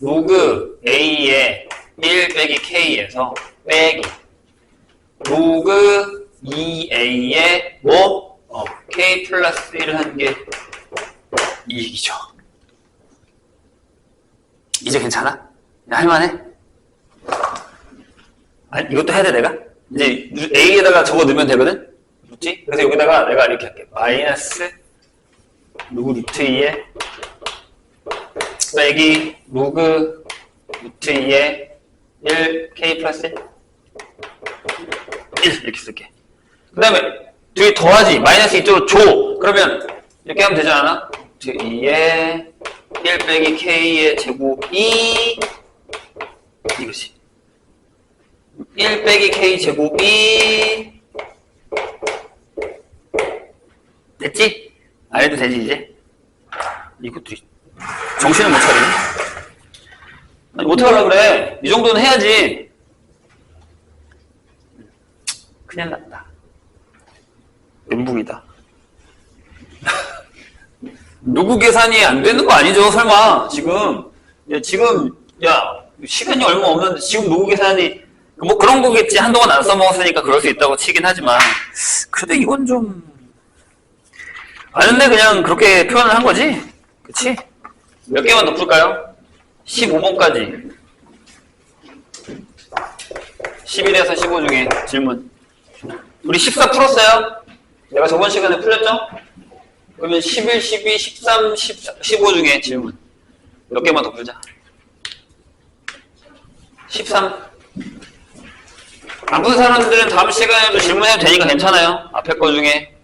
로그 A에 1 빼기 K에서 빼기 로그 2A에 뭐? K 플러스 1을 하는 게 이익이죠. 이제 괜찮아? 할만해? 아니, 이것도 해야 돼, 내가? 이제 A에다가 저거 넣으면 되거든? 그렇지? 그래서 여기다가 내가 이렇게 할게. 마이너스 로그 루트 2에 빼기 로그 루트 2에 1 k 플러스 1 이렇게 쓸게. 그 다음에 뒤에 더하지 마이너스 이쪽으로 줘. 그러면 이렇게 하면 되지 않아? 2에 1 빼기 k의 제곱이 이것이 1 빼기 k 제곱이 됐지? 안 해도 되지 이제? 이것도 정신을 못 차리네. 아니 어떡하려고 그래. 이 정도는 해야지. 큰일 났다. 멘붕이다. 누구 계산이 안 되는 거 아니죠 설마. 지금 시간이 얼마 없는데 지금 누구 계산이 뭐 그런 거겠지. 한동안 안 써먹었으니까 그럴 수 있다고 치긴 하지만 그래도 이건 좀 아는데 그냥 그렇게 표현을 한 거지? 그치? 몇 개만 더 풀까요? 15번까지 11에서 15 중에 질문 우리 14 풀었어요? 내가 저번 시간에 풀렸죠? 그러면 11, 12, 13, 15 중에 질문 몇 개만 더 풀자. 13 안 푼 사람들은 다음 시간에도 질문해도 되니까 괜찮아요. 앞에 거 중에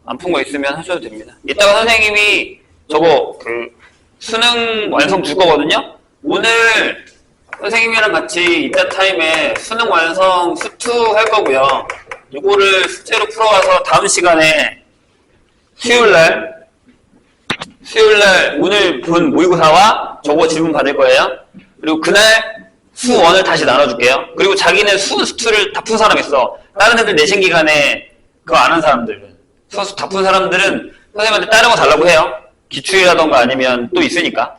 안 푼 거 있으면 하셔도 됩니다. 이따가 선생님이 저거 수능 완성 줄 거거든요. 오늘 선생님이랑 같이 이따 타임에 수능 완성 수투 할 거고요. 이거를 숙제로 풀어와서 다음 시간에 수요일날 오늘 본 모의고사와 저거 질문 받을 거예요. 그리고 그날 수1을 다시 나눠줄게요. 그리고 자기는 수투를 다 푼 사람 있어. 다른 애들 내신 기간에 그거 안 한 사람들은 수 다 푼 사람들은 선생님한테 다른 거 달라고 해요. 기출이라던가 아니면 또 있으니까.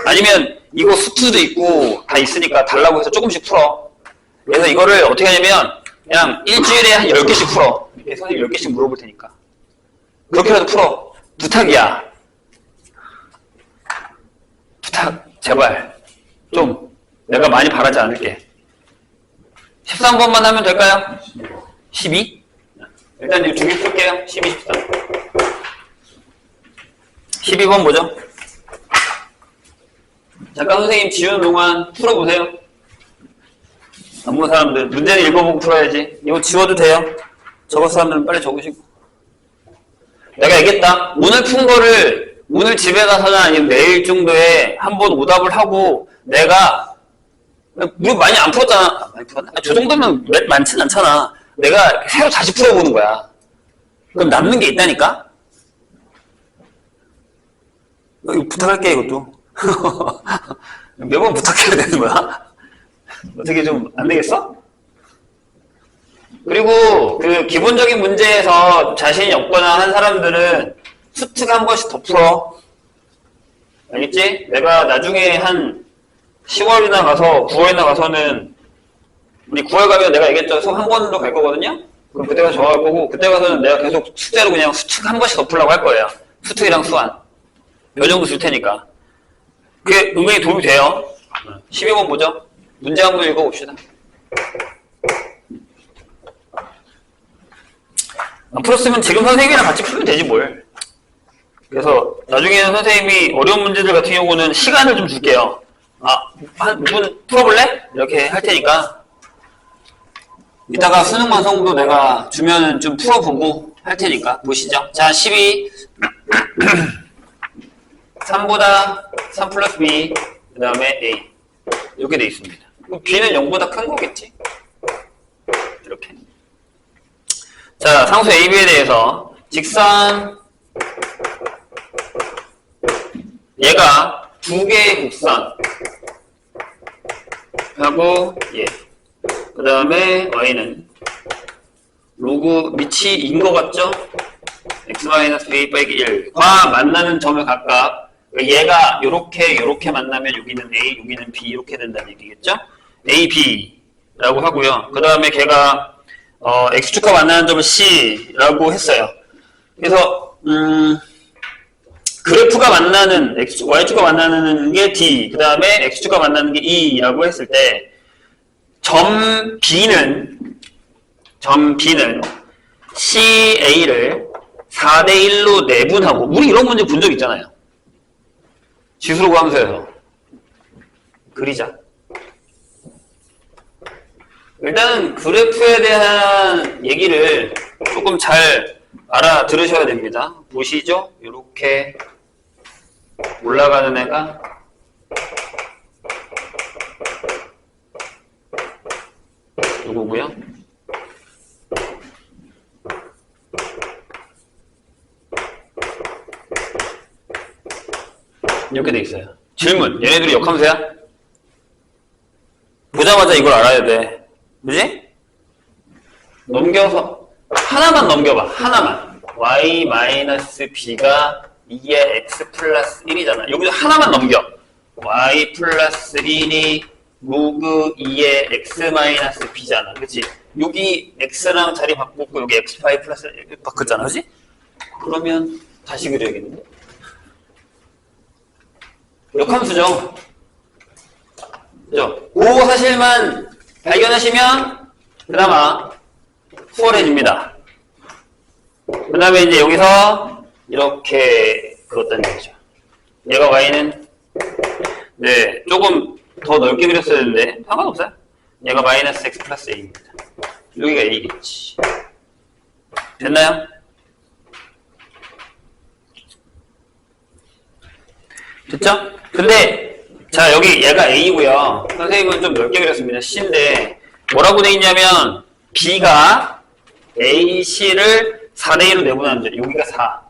아니면 이거 수투도 있고 다 있으니까 달라고 해서 조금씩 풀어. 그래서 이거를 어떻게 하냐면 그냥 일주일에 한 10개씩 풀어. 선생님 10개씩 물어볼 테니까. 그렇게라도 풀어. 부탁이야. 부탁 제발 좀 내가 많이 바라지 않을게. 13번만 하면 될까요? 12? 일단 이거 2개 풀게요. 12, 13. 12번 뭐죠? 잠깐 선생님 지우는 동안 풀어보세요. 안 본 사람들 문제는 읽어보고 풀어야지. 이거 지워도 돼요. 적을 사람들은 빨리 적으시고. 내가 얘기했다. 오늘 푼 거를 오늘 집에 가서나 아니면 내일 정도에 한번 오답을 하고 내가 우리 많이 안 풀었잖아. 많이 풀었나? 저 정도면 많진 않잖아. 내가 새로 다시 풀어보는 거야. 그럼 남는 게 있다니까? 이거 부탁할게, 이것도. 매번 부탁해야 되는 거야? 어떻게 좀 안 되겠어? 그리고 그 기본적인 문제에서 자신이 없거나 한 사람들은 수특 한 번씩 더 풀어. 알겠지? 내가 나중에 한 10월이나 가서 9월이나 가서는 우리 9월 가면 내가 얘기했죠. 수업 한 번도 갈 거거든요. 그럼 그때 가서 정할 거고 그때 가서는 내가 계속 숙제로 그냥 수특 한 번씩 더 풀라고 할 거예요. 수특이랑 수한. 요 정도 줄 테니까. 그게 은근히 도움이 돼요. 12번 보죠. 문제 한번 읽어봅시다. 안 풀었으면 지금 선생님이랑 같이 풀면 되지 뭘. 그래서 나중에는 선생님이 어려운 문제들 같은 경우는 시간을 좀 줄게요. 한 5분 풀어볼래? 이렇게 할 테니까 이따가 수능 완성도 내가 주면은 좀 풀어보고 할 테니까 보시죠. 자, 12 3보다 3 플러스 B 그 다음에 A 이렇게 돼 있습니다. B는 0보다 큰 거겠지? 이렇게. 자, 상수 AB에 대해서 직선 얘가 두 개의 곡선 하고 그 다음에 y는 로그 밑이 인 것 같죠? x-a 빼기 1과 만나는 점을 각각 얘가 요렇게 만나면 여기는 A, 여기는 B 이렇게 된다는 얘기겠죠? A, B라고 하고요. 그 다음에 걔가 x축과 만나는 점을 C라고 했어요. 그래서 그래프가 만나는 y축과 만나는 게 D, 그 다음에 x축과 만나는 게 E라고 했을 때 점 B는 CA를 4대1로 내분하고 우리 이런 문제 본 적 있잖아요. 지수로 구하면서 그리자. 일단은 그래프에 대한 얘기를 조금 잘 알아들으셔야 됩니다. 보시죠? 이렇게 올라가는 애가 요거고요. 이렇게 돼 있어요. 질문. 얘네들이 역함수야? 보자마자 이걸 알아야 돼. 그지? 넘겨서 하나만 넘겨봐. 하나만. y-b가 2의 x 플러스 1이잖아. 여기서 하나만 넘겨. y 플러스 1이 로그 2의 x 마이너스 b잖아. 그치? 여기 x랑 자리 바꾸고 여기 x5 플러스 1 바꿨잖아. 그치? 그러면 다시 그려야겠는데? 역함수죠. 그죠? 그 사실만 발견하시면 그나마 수월해집니다. 그 다음에 이제 여기서 이렇게 그었다는 얘기죠. 얘가 y는 네 조금 더 넓게 그렸어야 되는데 상관없어요. 얘가 마이너스 x 플러스 a입니다. 여기가 a겠지. 됐나요? 됐죠? 근데 자 여기 얘가 a고요. 선생님은 좀 넓게 그렸습니다. c인데 뭐라고 돼 있냐면 b가 ac를 4대 1로 내분하는데 여기가 4,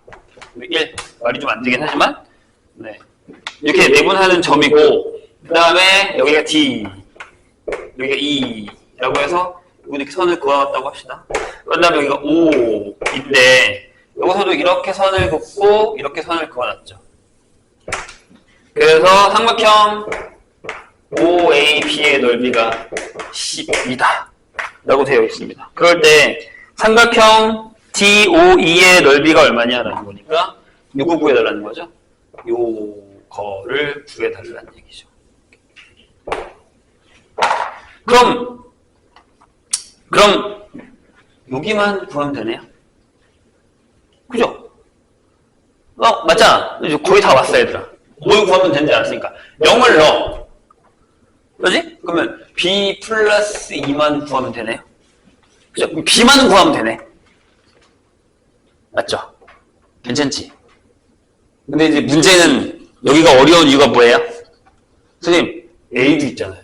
1 말이 좀 안 되긴 하지만 네. 이렇게 내분하는 점이고 그 다음에 여기가 d, 여기가 e라고 해서 이렇게 선을 그어놨다고 합시다. 그 다음에 여기가 o인데 여기서도 이렇게 선을 긋고 이렇게 선을 그어놨죠. 그래서 삼각형 OAB의 넓이가 12다 라고 되어 있습니다. 그럴 때 삼각형 DOE의 넓이가 얼마냐 라는 거니까 요거 구해달라는 거죠. 요거를 구해달라는 얘기죠. 그럼 여기만 구하면 되네요. 그죠? 맞잖아. 이제 거의 다 왔어 얘들아. 뭘 구하면 되는지 알았으니까 0을 넣어. 그지? 그러면 b 플러스 2만 구하면 되네요. 그죠? 그럼 b만 구하면 되네. 맞죠? 괜찮지? 근데 이제 문제는 여기가 어려운 이유가 뭐예요? 선생님 a도 있잖아요.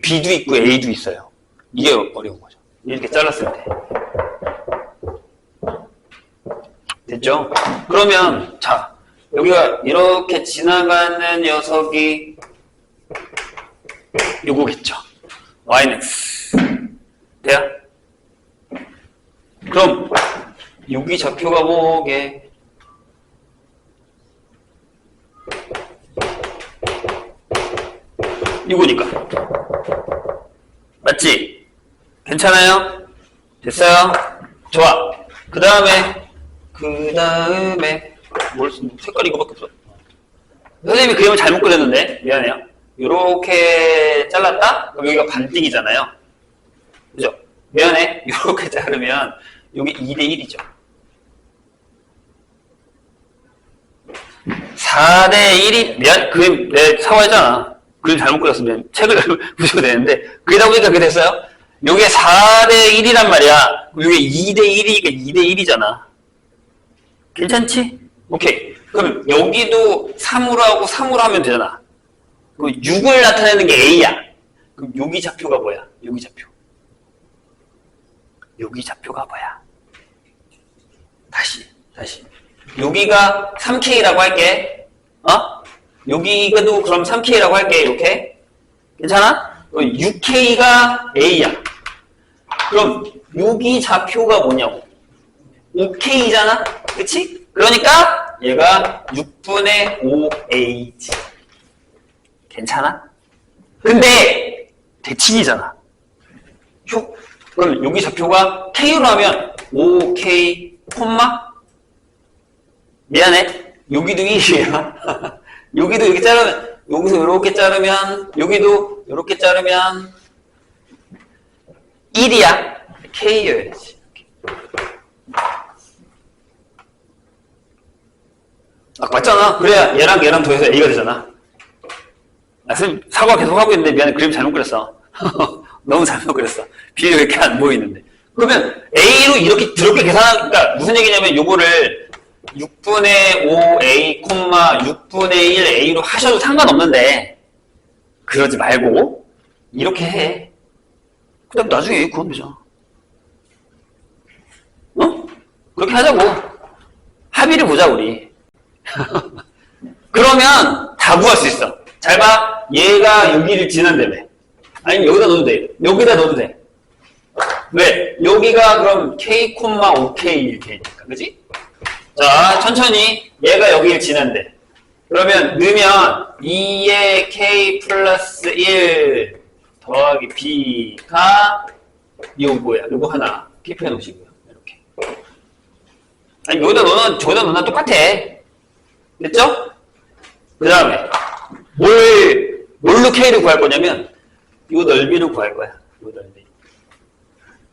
b도 있고 a도 있어요. 이게 어려운 거죠. 이렇게 잘랐을 때. 됐죠? 그러면 자 여기가 이렇게 지나가는 녀석이 요거겠죠. yx. 돼요? 그럼 여기 좌표가 뭐게? 이거니까. 맞지? 괜찮아요? 됐어요? 좋아. 그 다음에 뭘 색깔 이거밖에 없어. 선생님이 그림을 잘못 그렸는데 미안해요. 요렇게 잘랐다? 그럼 여기가 반띵이잖아요. 그죠? 미안해. 요렇게 자르면 여기 2대 1이죠. 4대 1이 그림 내 사과했잖아. 그림 잘못 그렸으면 책을 보셔도 되는데 그게 다 보니까 그게 됐어요. 요게 4대 1이란 말이야. 요게 2대 1이니까 2대 1이잖아. 괜찮지? 오케이. 그럼 여기도 3으로 하고 3으로 하면 되잖아. 그럼 6을 나타내는 게 A야. 그럼 여기 좌표가 뭐야? 여기 좌표. 여기 좌표가 뭐야? 다시. 여기가 3K라고 할게. 여기도 그럼 3K라고 할게. 이렇게. 괜찮아? 6K가 A야. 그럼 여기 좌표가 뭐냐고. 5K잖아? 그치? 그러니까 얘가 6분의 5A지. 괜찮아? 근데 대칭이잖아. 그럼 여기 좌표가 K로 하면 5K 콤마? 미안해. 여기도 1이야. 여기도 이렇게 자르면 여기서 이렇게 자르면 여기도 이렇게 자르면 1이야. K여야지. 아, 맞잖아. 그래야 얘랑 얘랑 더해서 A가 되잖아. 아, 선생님, 사과 계속 하고 있는데 미안해. 그림 잘못 그렸어. 너무 잘못 그렸어. 비율이 왜 이렇게 안 보이는데. 그러면 A로 이렇게 더럽게 계산하니까 무슨 얘기냐면 요거를 6분의 5A, 6분의 1A로 하셔도 상관없는데 그러지 말고 이렇게 해. 그 다음 나중에 A 구하면 되잖아. 어? 그렇게 하자고. 합의를 보자 우리. 그러면 다 구할 수 있어. 잘 봐. 얘가 여기를 지난다며. 아니면 여기다 넣어도 돼. 여기다 넣어도 돼. 왜? 여기가 그럼 K, 5K 이렇게 있니까. 그지? 자, 천천히 얘가 여기를 지난대. 그러면 넣으면 2의 K 플러스 1 더하기 B가 이거 뭐야? 이거 하나 킵해 놓으시고요. 이렇게. 아니, 여기다 넣으면 저기다 넣으면 똑같아. 됐죠? 그 다음에 뭘로 K를 구할 거냐면 이 넓이를 구할 거야. 이 넓이.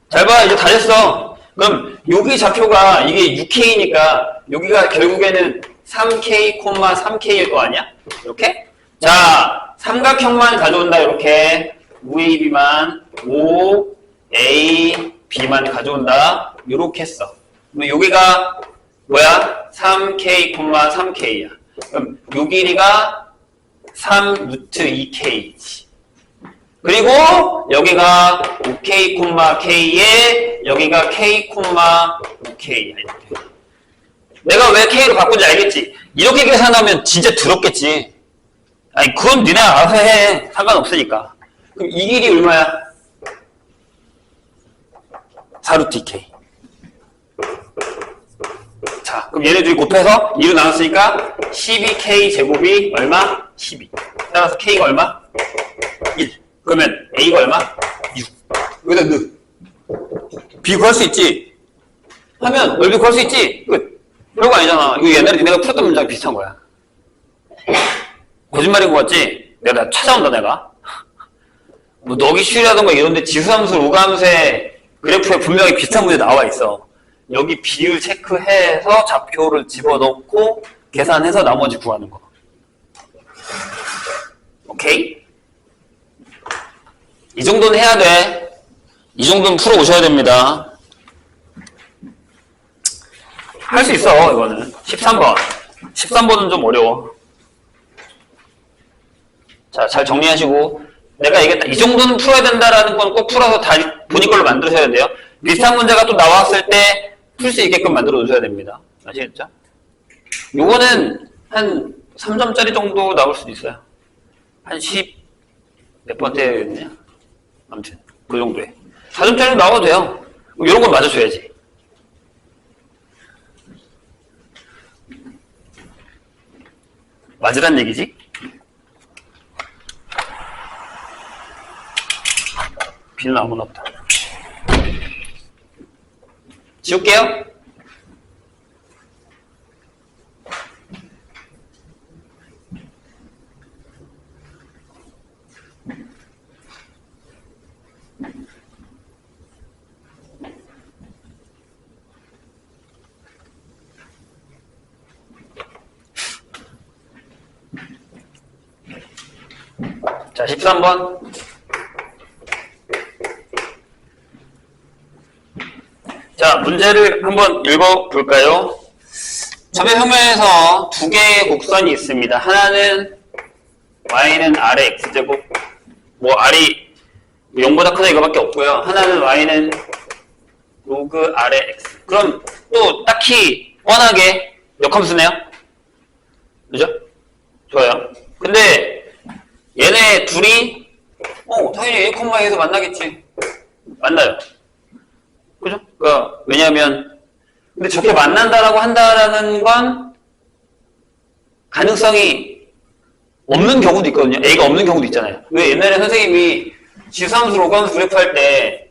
잘 봐. 이제 다 됐어. 그럼 여기 좌표가 이게 6K니까 여기가 결국에는 3K, 3K일 거 아니야? 이렇게? 자, 삼각형만 가져온다. 이렇게. UAB만 5A, B만 가져온다. 이렇게 했어. 그럼 여기가 뭐야? 3K, 3K야. 그럼 요 길이가 3 루트 2K지. 그리고 여기가 5K, K에 여기가 K, 5K야. 내가 왜 K로 바꾼지 알겠지? 이렇게 계산하면 진짜 더럽겠지. 아니, 그건 니네 알아서 해. 상관없으니까. 그럼 이 길이 얼마야? 4 루트 2K. 자, 그럼 얘네 둘이 곱해서 2로 나눴으니까 12K 제곱이 얼마? 12. 따라서 K가 얼마? 1. 그러면 A가 얼마? 6. 여기다 넣어. B 구할 수 있지? 하면 넓이 구할 수 있지? 끝. 별거 아니잖아. 이거 옛날에 내가 풀었던 문제랑 비슷한 거야. 거짓말인 것 같지? 내가 찾아온다, 내가. 뭐, 너기슈라던가 이런데 지수함수, 로감수의 그래프에 분명히 비슷한 문제 나와 있어. 여기 비율 체크해서 좌표를 집어넣고 계산해서 나머지 구하는 거. 오케이? 이 정도는 해야 돼. 이 정도는 풀어 오셔야 됩니다. 할 수 있어, 이거는. 13번. 13번은 좀 어려워. 자, 잘 정리하시고. 내가 얘기했다. 이 정도는 풀어야 된다라는 건 꼭 풀어서 다 본인 걸로 만드셔야 돼요. 비슷한 문제가 또 나왔을 때 풀 수 있게끔 만들어 놓으셔야 됩니다. 아시겠죠? 요거는 한 3점짜리 정도 나올 수도 있어요. 한 10 몇 번째였냐? 아무튼 그 정도에 4점짜리 나와도 돼요. 이런 건 맞아줘야지. 맞으란 얘기지? 비는 아무나 없다. 지울게요. 자, 13번. 자, 문제를 한번 읽어볼까요? 점의 평면에서 두 개의 곡선이 있습니다. 하나는 y는 r의 x제곱, 뭐 r이 0보다 크다 이거밖에 없고요. 하나는 y는 로그 r의 x. 그럼 또 딱히 뻔하게 역함수네요. 그죠? 좋아요. 근데 얘네 둘이 당연히 a, e에서 만나겠지. 만나요. 그죠? 그러니까 왜냐하면 근데 저렇게 만난다라고 한다라는 건 가능성이 없는 경우도 있거든요. A가 없는 경우도 있잖아요. 왜 옛날에 선생님이 지수함수, 로감수 그래프 할 때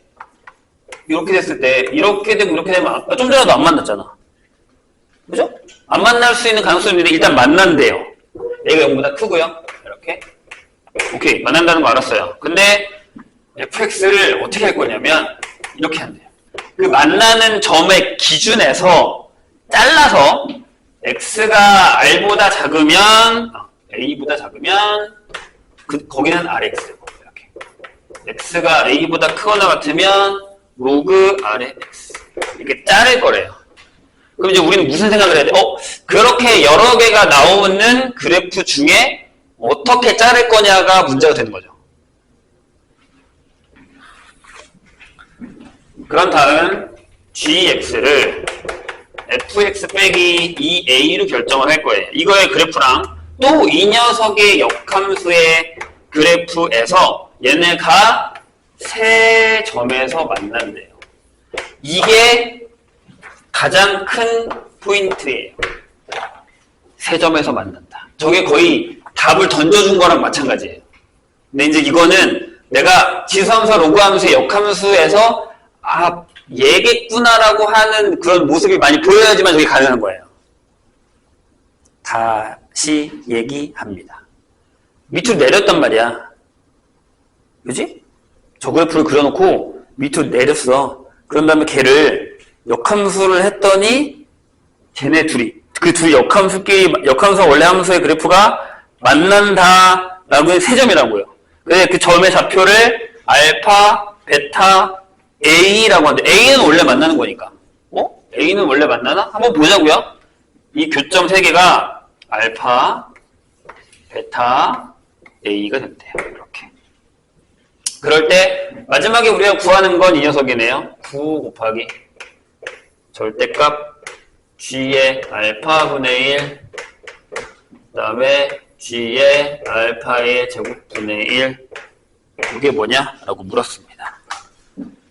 이렇게 됐을 때 이렇게 되고 이렇게 되면 좀 전에도 안 만났잖아. 그죠? 안 만날 수 있는 가능성이 있는데 일단 만난대요. A가 0보다 크고요. 이렇게. 오케이. 만난다는 거 알았어요. 근데 fx를 어떻게 할 거냐면 이렇게 한대요. 그 만나는 점의 기준에서 잘라서 x가 r보다 작으면 a보다 작으면 거기는 rx 이렇게. x가 a보다 크거나 같으면 로그 r의 x 이렇게 자를 거래요. 그럼 이제 우리는 무슨 생각을 해야 돼? 그렇게 여러 개가 나오는 그래프 중에 어떻게 자를 거냐가 문제가 되는 거죠. 그런 다음 gx를 fx 빼기 2a로 결정을 할 거예요. 이거의 그래프랑 또 이 녀석의 역함수의 그래프에서 얘네가 세 점에서 만난대요. 이게 가장 큰 포인트예요. 세 점에서 만난다. 저게 거의 답을 던져준 거랑 마찬가지예요. 근데 이제 이거는 내가 지수함수와 로그함수의 역함수에서 얘겠구나라고 하는 그런 모습이 많이 보여야지만 저게 가능한 거예요. 다시 얘기합니다. 밑으로 내렸단 말이야. 그지? 저 그래프를 그려놓고 밑으로 내렸어. 그런 다음에 걔를 역함수를 했더니 쟤네 둘이 그 두 역함수와 원래 함수의 그래프가 만난다라고 해 세 점이라고요. 그래서 그 점의 좌표를 알파, 베타, A라고 하는데 A는 원래 만나는 거니까. A는 원래 만나나? 한번 보자고요. 이 교점 세 개가 알파, 베타, A가 된대요. 이렇게. 그럴 때 마지막에 우리가 구하는 건 이 녀석이네요. 9 곱하기 절대값 G의 알파분의 1 그 다음에 G의 알파의 제곱분의 1 이게 뭐냐? 라고 물었습니다.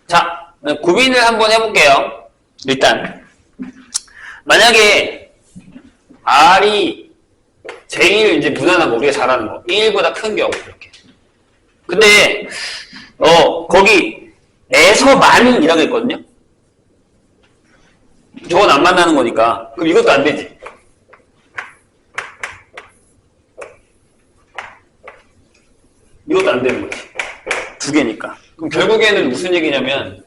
자, 고민을 한번 해볼게요. 일단 만약에 R이 제일 이제 무난한 거 우리가 잘 아는 거 1보다 큰 경우 이렇게. 근데 거기 에서만 이라고 했거든요. 저건 안 만나는 거니까 그럼 이것도 안 되지. 이것도 안 되는 거지. 두 개니까. 그럼 결국에는 무슨 얘기냐면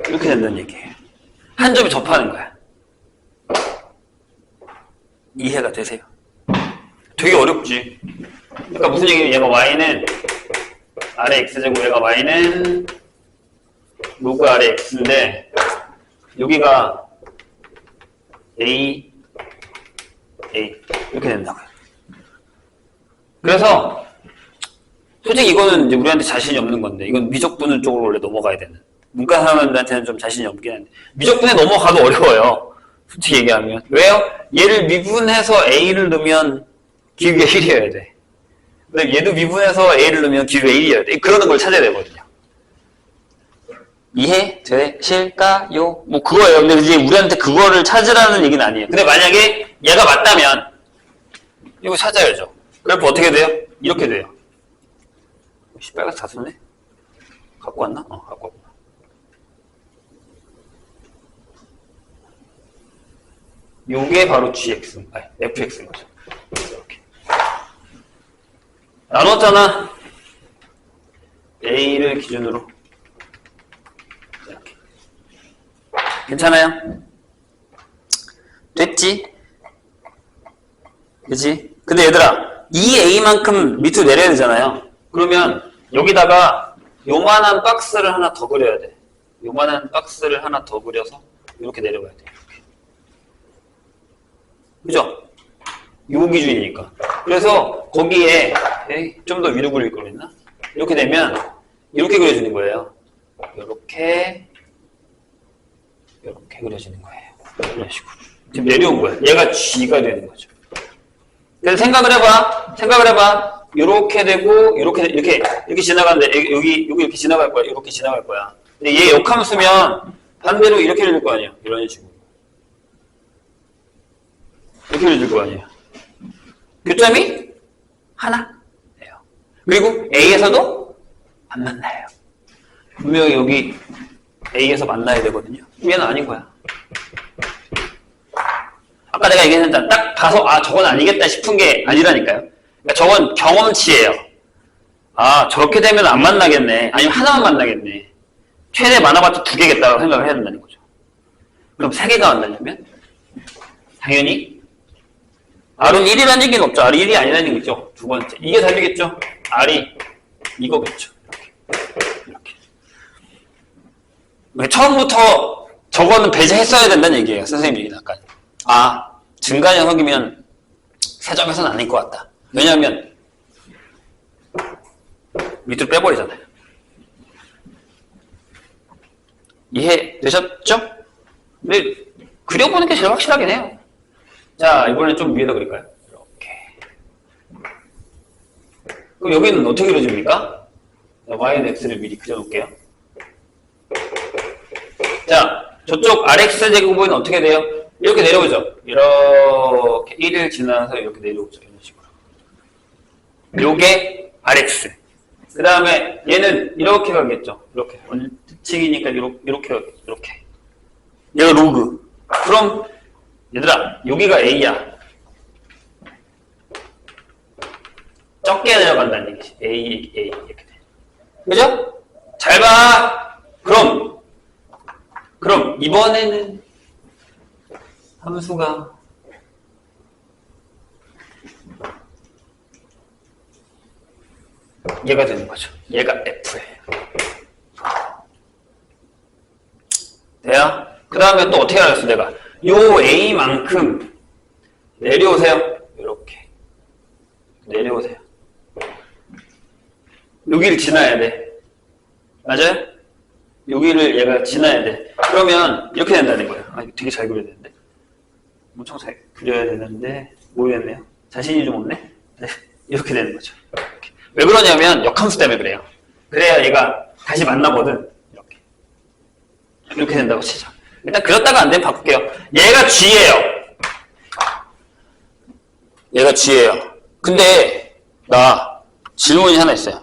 이렇게 된다는 얘기예요. 한 점에 접하는 거야. 이해가 되세요? 되게 어렵지. 그러니까 무슨 얘기냐면 얘가 y는 아래 x제곱 얘가 y는 로그 아래 x인데 여기가 a 이렇게 된다고요. 그래서 솔직히 이거는 이제 우리한테 자신이 없는 건데 이건 미적분을 쪽으로 원래 넘어가야 되는 문과 사람들한테는 좀 자신이 없긴 한데 미적분에 넘어가도 어려워요. 솔직히 얘기하면. 왜요? 얘를 미분해서 a를 넣으면 기울기가 1이어야 돼. 근데 얘도 미분해서 a를 넣으면 기울기가 1이어야 돼. 그러는 걸 찾아야 되거든요. 이해되실까요? 뭐 그거예요. 근데 이제 우리한테 그거를 찾으라는 얘기는 아니에요. 근데 만약에 얘가 맞다면 이거 찾아야죠. 그래서 어떻게 돼요? 이렇게 돼요. 빨갛게 다 썼네? 갖고 왔나? 갖고 왔구나. 요게 바로 gx, fx인 거죠. 이렇게. 나눴잖아. a를 기준으로. 이렇게. 괜찮아요? 됐지? 그치? 근데 얘들아, 이 a만큼 밑으로 내려야 되잖아요. 그러면 여기다가 요만한 박스를 하나 더 그려야 돼. 요만한 박스를 하나 더 그려서 이렇게 내려가야 돼. 이렇게. 그죠? 요 기준이니까. 그래서 거기에 좀 더 위로 그릴 걸 했나? 이렇게 되면 이렇게 그려주는 거예요. 이렇게 그려지는 거예요. 이런 식으로. 지금 내려온 거야. 얘가 G가 되는 거죠. 그래서 생각을 해봐. 이렇게 되고 이렇게 지나가는데 여기 이렇게 지나갈 거야. 이렇게 지나갈 거야. 근데 얘 역함수면 반대로 이렇게 그릴 거 아니야. 이런 식으로. 이렇게 그릴 거 아니에요. 교점이 하나예요. 그리고 A에서도 안 만나요. 분명히 여기 A에서 만나야 되거든요. 얘는 아닌 거야. 아까 내가 얘기했는데 딱 봐서 저건 아니겠다 싶은 게 아니라니까요. 그러니까 저건 경험치예요. 아, 저렇게 되면 안 만나겠네. 아니면 하나만 만나겠네. 최대 많아봤자 2개겠다고 생각을 해야 된다는 거죠. 그럼 3개가 만나려면? 당연히 R은 1이라는 얘기는 없죠. R이 1이 아니라는 얘기죠. 두 번째. 이게 답이겠죠. R이 이거겠죠. 이렇게. 처음부터 저거는 배제했어야 된다는 얘기예요. 선생님 얘기는 아까. 아, 증가녀석이면 세점에서는 아닐 것 같다. 왜냐하면 밑으로 빼버리잖아요. 이해되셨죠? 근데 그려보는 게 제일 확실하긴 해요. 자, 이번엔 좀 위에다 그릴까요? 이렇게. 그럼 여기는 어떻게 그려집니까? y는 x를 미리 그려놓을게요. 자, 저쪽 rx제곱은 어떻게 돼요? 이렇게 내려오죠? 이렇게 1을 지나서 이렇게 내려오죠. 이런 식으로. 요게 rx. 그 다음에 얘는 이렇게 가겠죠. 이렇게. 원칙이니까 이렇게 가겠죠. 이렇게. 얘가 로그. 그럼 얘들아, 여기가 a야. 적게 내려간다는 얘기지. a 이렇게 돼. 그죠? 잘 봐. 그럼 이번에는 함수가 얘가 되는 거죠. 얘가 f예요. 돼요? 그 다음에 또 어떻게 하겠어, 내가? 요 a만큼 내려오세요. 이렇게. 내려오세요. 여기를 지나야 돼. 맞아요? 여기를 얘가 지나야 돼. 그러면 이렇게 된다는 거예요. 아, 이거 되게 잘 그려야 되는데. 엄청 잘 그려야 되는데 모르겠네요. 자신이 좀 없네. 네, 이렇게 되는 거죠. 이렇게. 왜 그러냐면 역함수 때문에 그래요. 그래야 얘가 다시 만나거든. 이렇게 된다고 치죠. 일단 그렸다가 안 되면 바꿀게요. 얘가 G예요. 얘가 G예요. 근데 나 질문이 하나 있어요.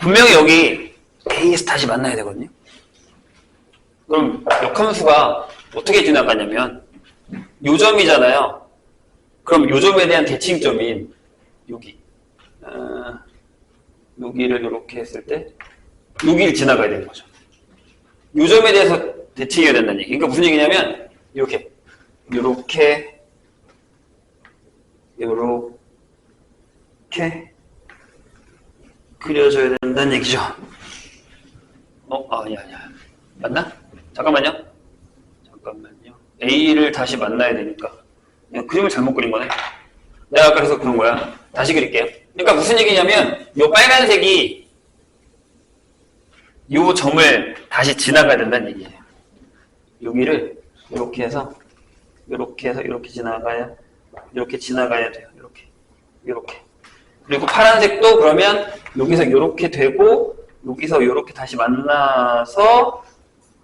분명히 여기 A에서 다시 만나야 되거든요. 그럼 역함수가 어떻게 지나가냐면 요 점이잖아요. 그럼 요 점에 대한 대칭점인 여기 여기를 이렇게 했을 때 여기를 지나가야 되는 거죠. 요 점에 대해서 대칭해야 된다는 얘기. 그러니까 무슨 얘기냐면 이렇게 그려줘야 된다는 얘기죠. 아니야. 맞나? 잠깐만요. A를 다시 만나야 되니까. 그냥 그림을 잘못 그린 거네. 내가 그래서 그런 거야. 다시 그릴게요. 그러니까 무슨 얘기냐면 요 빨간색이 요 점을 다시 지나가야 된다는 얘기예요. 여기를 이렇게 해서 이렇게 지나가야 돼요. 이렇게. 그리고 파란색도 그러면 여기서 이렇게 되고 여기서 이렇게 다시 만나서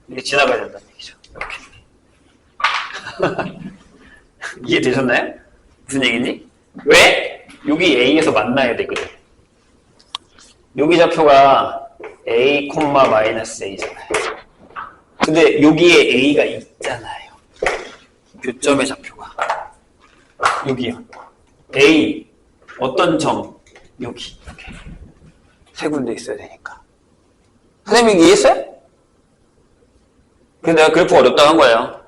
이렇게 지나가야 된다는 얘기죠. 이렇게. 이해되셨나요? 무슨 얘기니? 왜? 여기 A에서 만나야 되거든. 여기 좌표가 A, A잖아요. 근데 여기에 A가 있잖아요. 교점의 좌표가. 여기요. A, 어떤 점? 여기. 이렇게. 세 군데 있어야 되니까. 선생님 이해했어요? 근데 내가 그래프 어렵다고 한 거예요.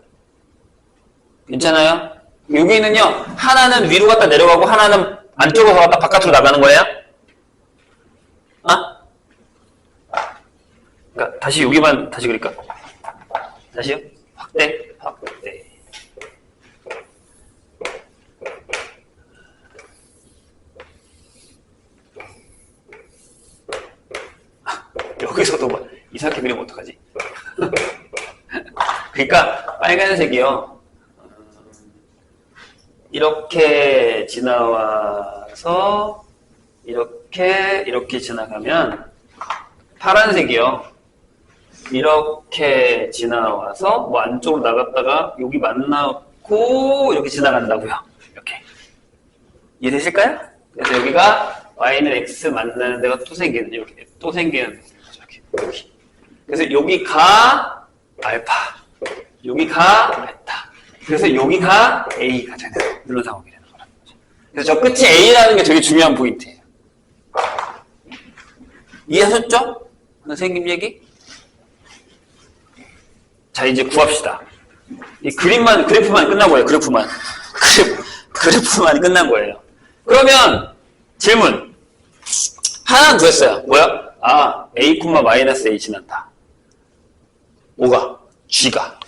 괜찮아요? 여기는요, 하나는 위로 갔다 내려가고 하나는 안쪽으로 갔다 바깥으로 나가는 거예요? 그러니까 다시 여기만 다시 그릴까? 다시요? 확대. 여기서도 뭐 이상하게 그리면 어떡하지? 그러니까 빨간색이요. 이렇게 지나와서 이렇게 지나가면 파란색이요. 이렇게 지나와서 뭐 안쪽으로 나갔다가 여기 만나고 이렇게 지나간다고요. 이렇게. 이해되실까요? 그래서 여기가 y는 x 만나는 데가 또 생기는 이렇게 또 생기는 거죠. 이렇게. 그래서 여기가 알파, 여기가 베타. 그래서 여기가 A가 되는 이런 상황이 되는 거라는 거죠. 그래서 저 끝이 A라는 게 되게 중요한 포인트예요. 이해하셨죠? 선생님 얘기? 자, 이제 구합시다. 이 그래프만 끝난 거예요, 그래프만 끝난 거예요. 그러면, 질문. 하나 구했어요. 뭐야? 아, A, A 지난다. 뭐가? G가.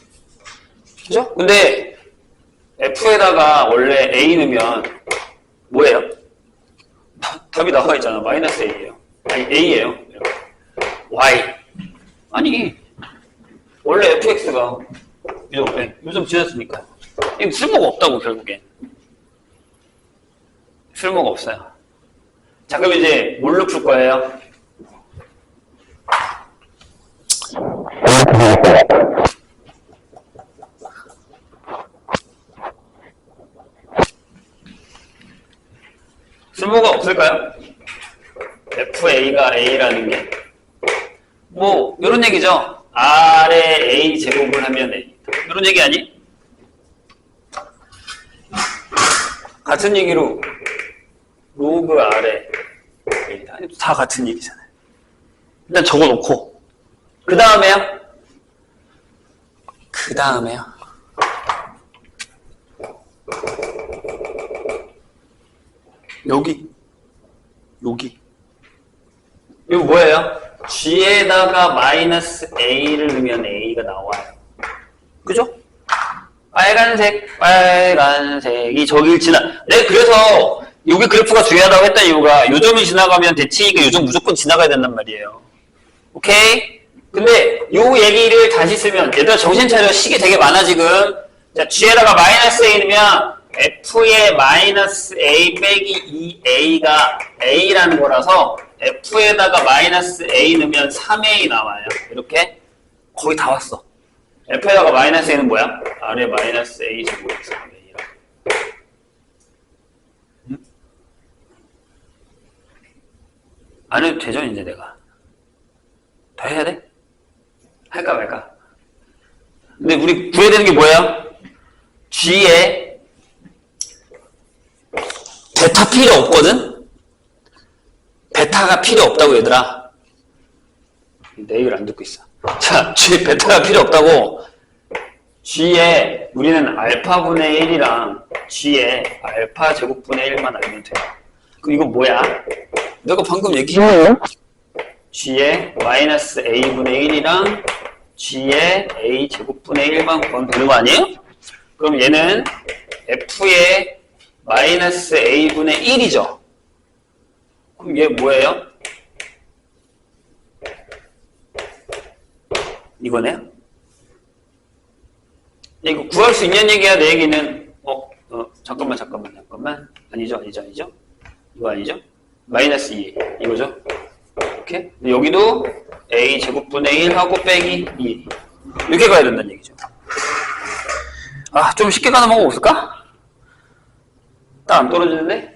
그죠? 근데, F에다가 원래 A 넣으면, 뭐예요? 답이 나와 있잖아. A예요. 아니, A예요. Y. 아니, 원래 fx가 요즘 지났으니까 이거 쓸모가 없다고 결국엔. 쓸모가 없어요. 자, 그럼 이제 뭘로 풀 거예요? 쓸모가 없을까요? FA가 A라는 게 뭐 이런 얘기죠. R에 A 제곱을 하면 A. 이런 얘기 아니? 같은 얘기로 로그 R에 A다. 다 같은 얘기잖아요. 일단 적어놓고 그 다음에요. 여기 이거 뭐예요? G에다가 마이너스 A를 넣으면 A가 나와요. 그죠? 빨간색이 저길 네, 그래서 여기 그래프가 중요하다고 했던 이유가 요 점이 지나가면 대칭이니까 요 점 무조건 지나가야 된단 말이에요. 오케이? 근데 요 얘기를 다시 쓰면 얘들아 정신 차려. 식이 되게 많아 지금. 자, G에다가 마이너스 A 넣으면 F의 마이너스 A 빼기 2A가 A라는 거라서 F에다가 마이너스 A 넣으면 3A 나와요. 이렇게 거의 다 왔어. F에다가 마이너스 A는 뭐야? R에 마이너스 A 제곱 3A라. 안 해도 되죠 이제 내가. 더 해야 돼? 할까 말까? 근데 우리 구해야 되는 게 뭐야? G에 베타 필요 없거든? 베타가 필요 없다고 얘들아. 내 얘기를 안 듣고 있어. 자, G에 베타가 필요 없다고. G에 우리는 알파분의 1이랑 G에 알파 제곱분의 1만 알면 돼. 그럼 이거 뭐야? 내가 방금 얘기했어. G에 마이너스 A분의 1이랑 G에 A 제곱분의 1만 구하면 되는 거 아니에요? 그럼 얘는 F의 마이너스 A분의 1이죠. 그럼 얘 뭐예요? 이거네요? 이거 구할 수 있는 얘기야, 내 얘기는. 잠깐만. 아니죠. 이거 아니죠? 마이너스 2. 이거죠? 이렇게. 여기도 A 제곱분의 1 하고 빼기 2. 이렇게 가야 된다는 얘기죠. 아, 좀 쉽게 가는 방법 없을까? 딱 안 떨어지는데?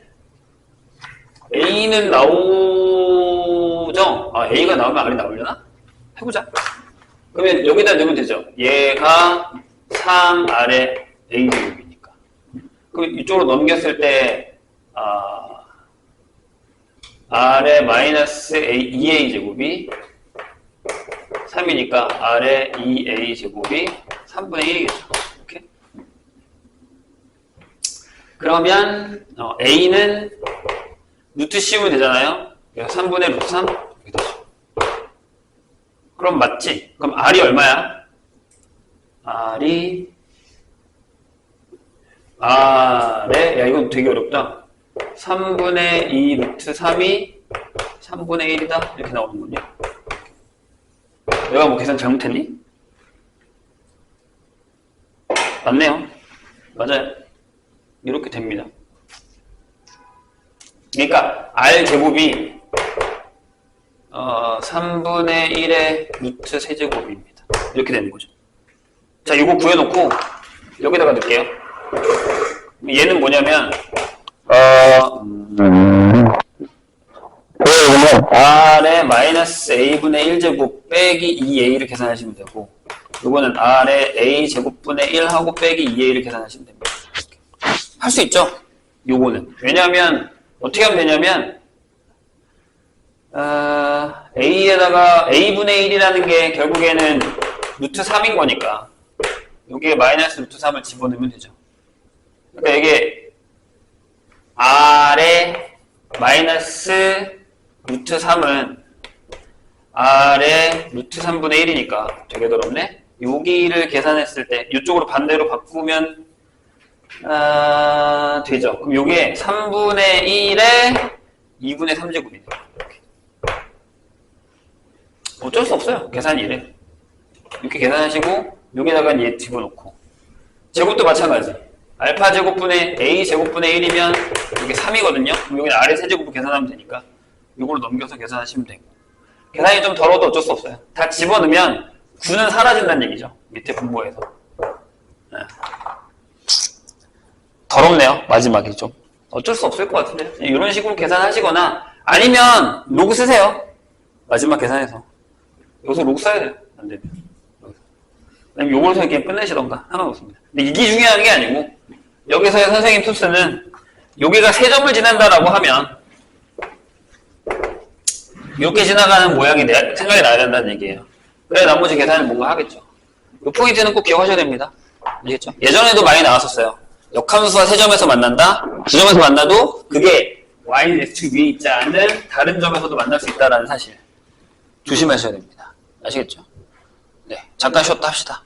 A는 나오죠? 아, A가 나오면 R이 나오려나? 해보자. 그러면 여기다 넣으면 되죠. 얘가 3R의 A제곱이니까. 그럼 이쪽으로 넘겼을 때, R의 마이너스 2A 제곱이 3이니까 R의 2A 제곱이 3분의 1이겠죠. 이렇게. 그러면, A는 루트 씌우면 되잖아요. 3분의 루트 3? 이렇게 되죠. 그럼 맞지? 그럼 R이 얼마야? R의, 야, 이건 되게 어렵다. 3분의 2 루트 3이 3분의 1이다? 이렇게 나오는군요. 내가 뭐 계산 잘못했니? 맞네요. 맞아요. 이렇게 됩니다. 그러니까 R 제곱이 3분의 1의 루트 세제곱입니다. 이렇게 되는 거죠. 자, 이거 구해놓고 여기다가 넣을게요. 얘는 뭐냐면 R의 마이너스 A분의 1제곱 빼기 2A를 계산하시면 되고, 이거는 R의 A 제곱분의 1하고 빼기 2A를 계산하시면 됩니다. 할 수 있죠? 요거는. 왜냐하면 어떻게 하면 되냐면 a에다가 a분의 1이라는 게 결국에는 루트 3인 거니까 여기에 마이너스 루트 3을 집어넣으면 되죠. 그러니까 이게 r에 마이너스 루트 3은 r에 루트 3분의 1이니까 되게 더럽네. 여기를 계산했을 때 이쪽으로 반대로 바꾸면 되죠. 그럼 요게 3분의 1에 2분의 3제곱이네요. 어쩔 수 없어요. 계산이 이래. 이렇게 계산하시고 여기다가 얘 집어넣고 제곱도 마찬가지. 알파 제곱분의 a 제곱분의 1이면 이게 3이거든요. 그럼 여기 아래 세제곱을 계산하면 되니까 이걸로 넘겨서 계산하시면 되고 계산이 좀 더러워도 어쩔 수 없어요. 다 집어넣으면 9는 사라진다는 얘기죠. 밑에 분모에서. 네. 더럽네요. 마지막이 좀. 어쩔 수 없을 것 같은데. 이런 식으로 계산하시거나 아니면 로그 쓰세요. 마지막 계산해서. 여기서 로그 써야 돼요. 안 되면. 아니면 요걸로 그냥 끝내시던가. 상관없습니다. 근데 이게 중요한 게 아니고 여기서의 선생님 투스는 여기가 3점을 지난다라고 하면 이렇게 지나가는 모양이 생각이 나야 된다는 얘기예요. 그래야 나머지 계산을 뭔가 하겠죠. 이 포인트는 꼭 기억하셔야 됩니다. 아시겠죠? 예전에도 많이 나왔었어요. 역함수와 세점에서 만난다. 두 점에서 만나도 그게 y는 x축 위에 있지 않은 다른 점에서도 만날 수 있다는 사실 조심하셔야 됩니다. 아시겠죠? 네, 잠깐 쉬었다 합시다.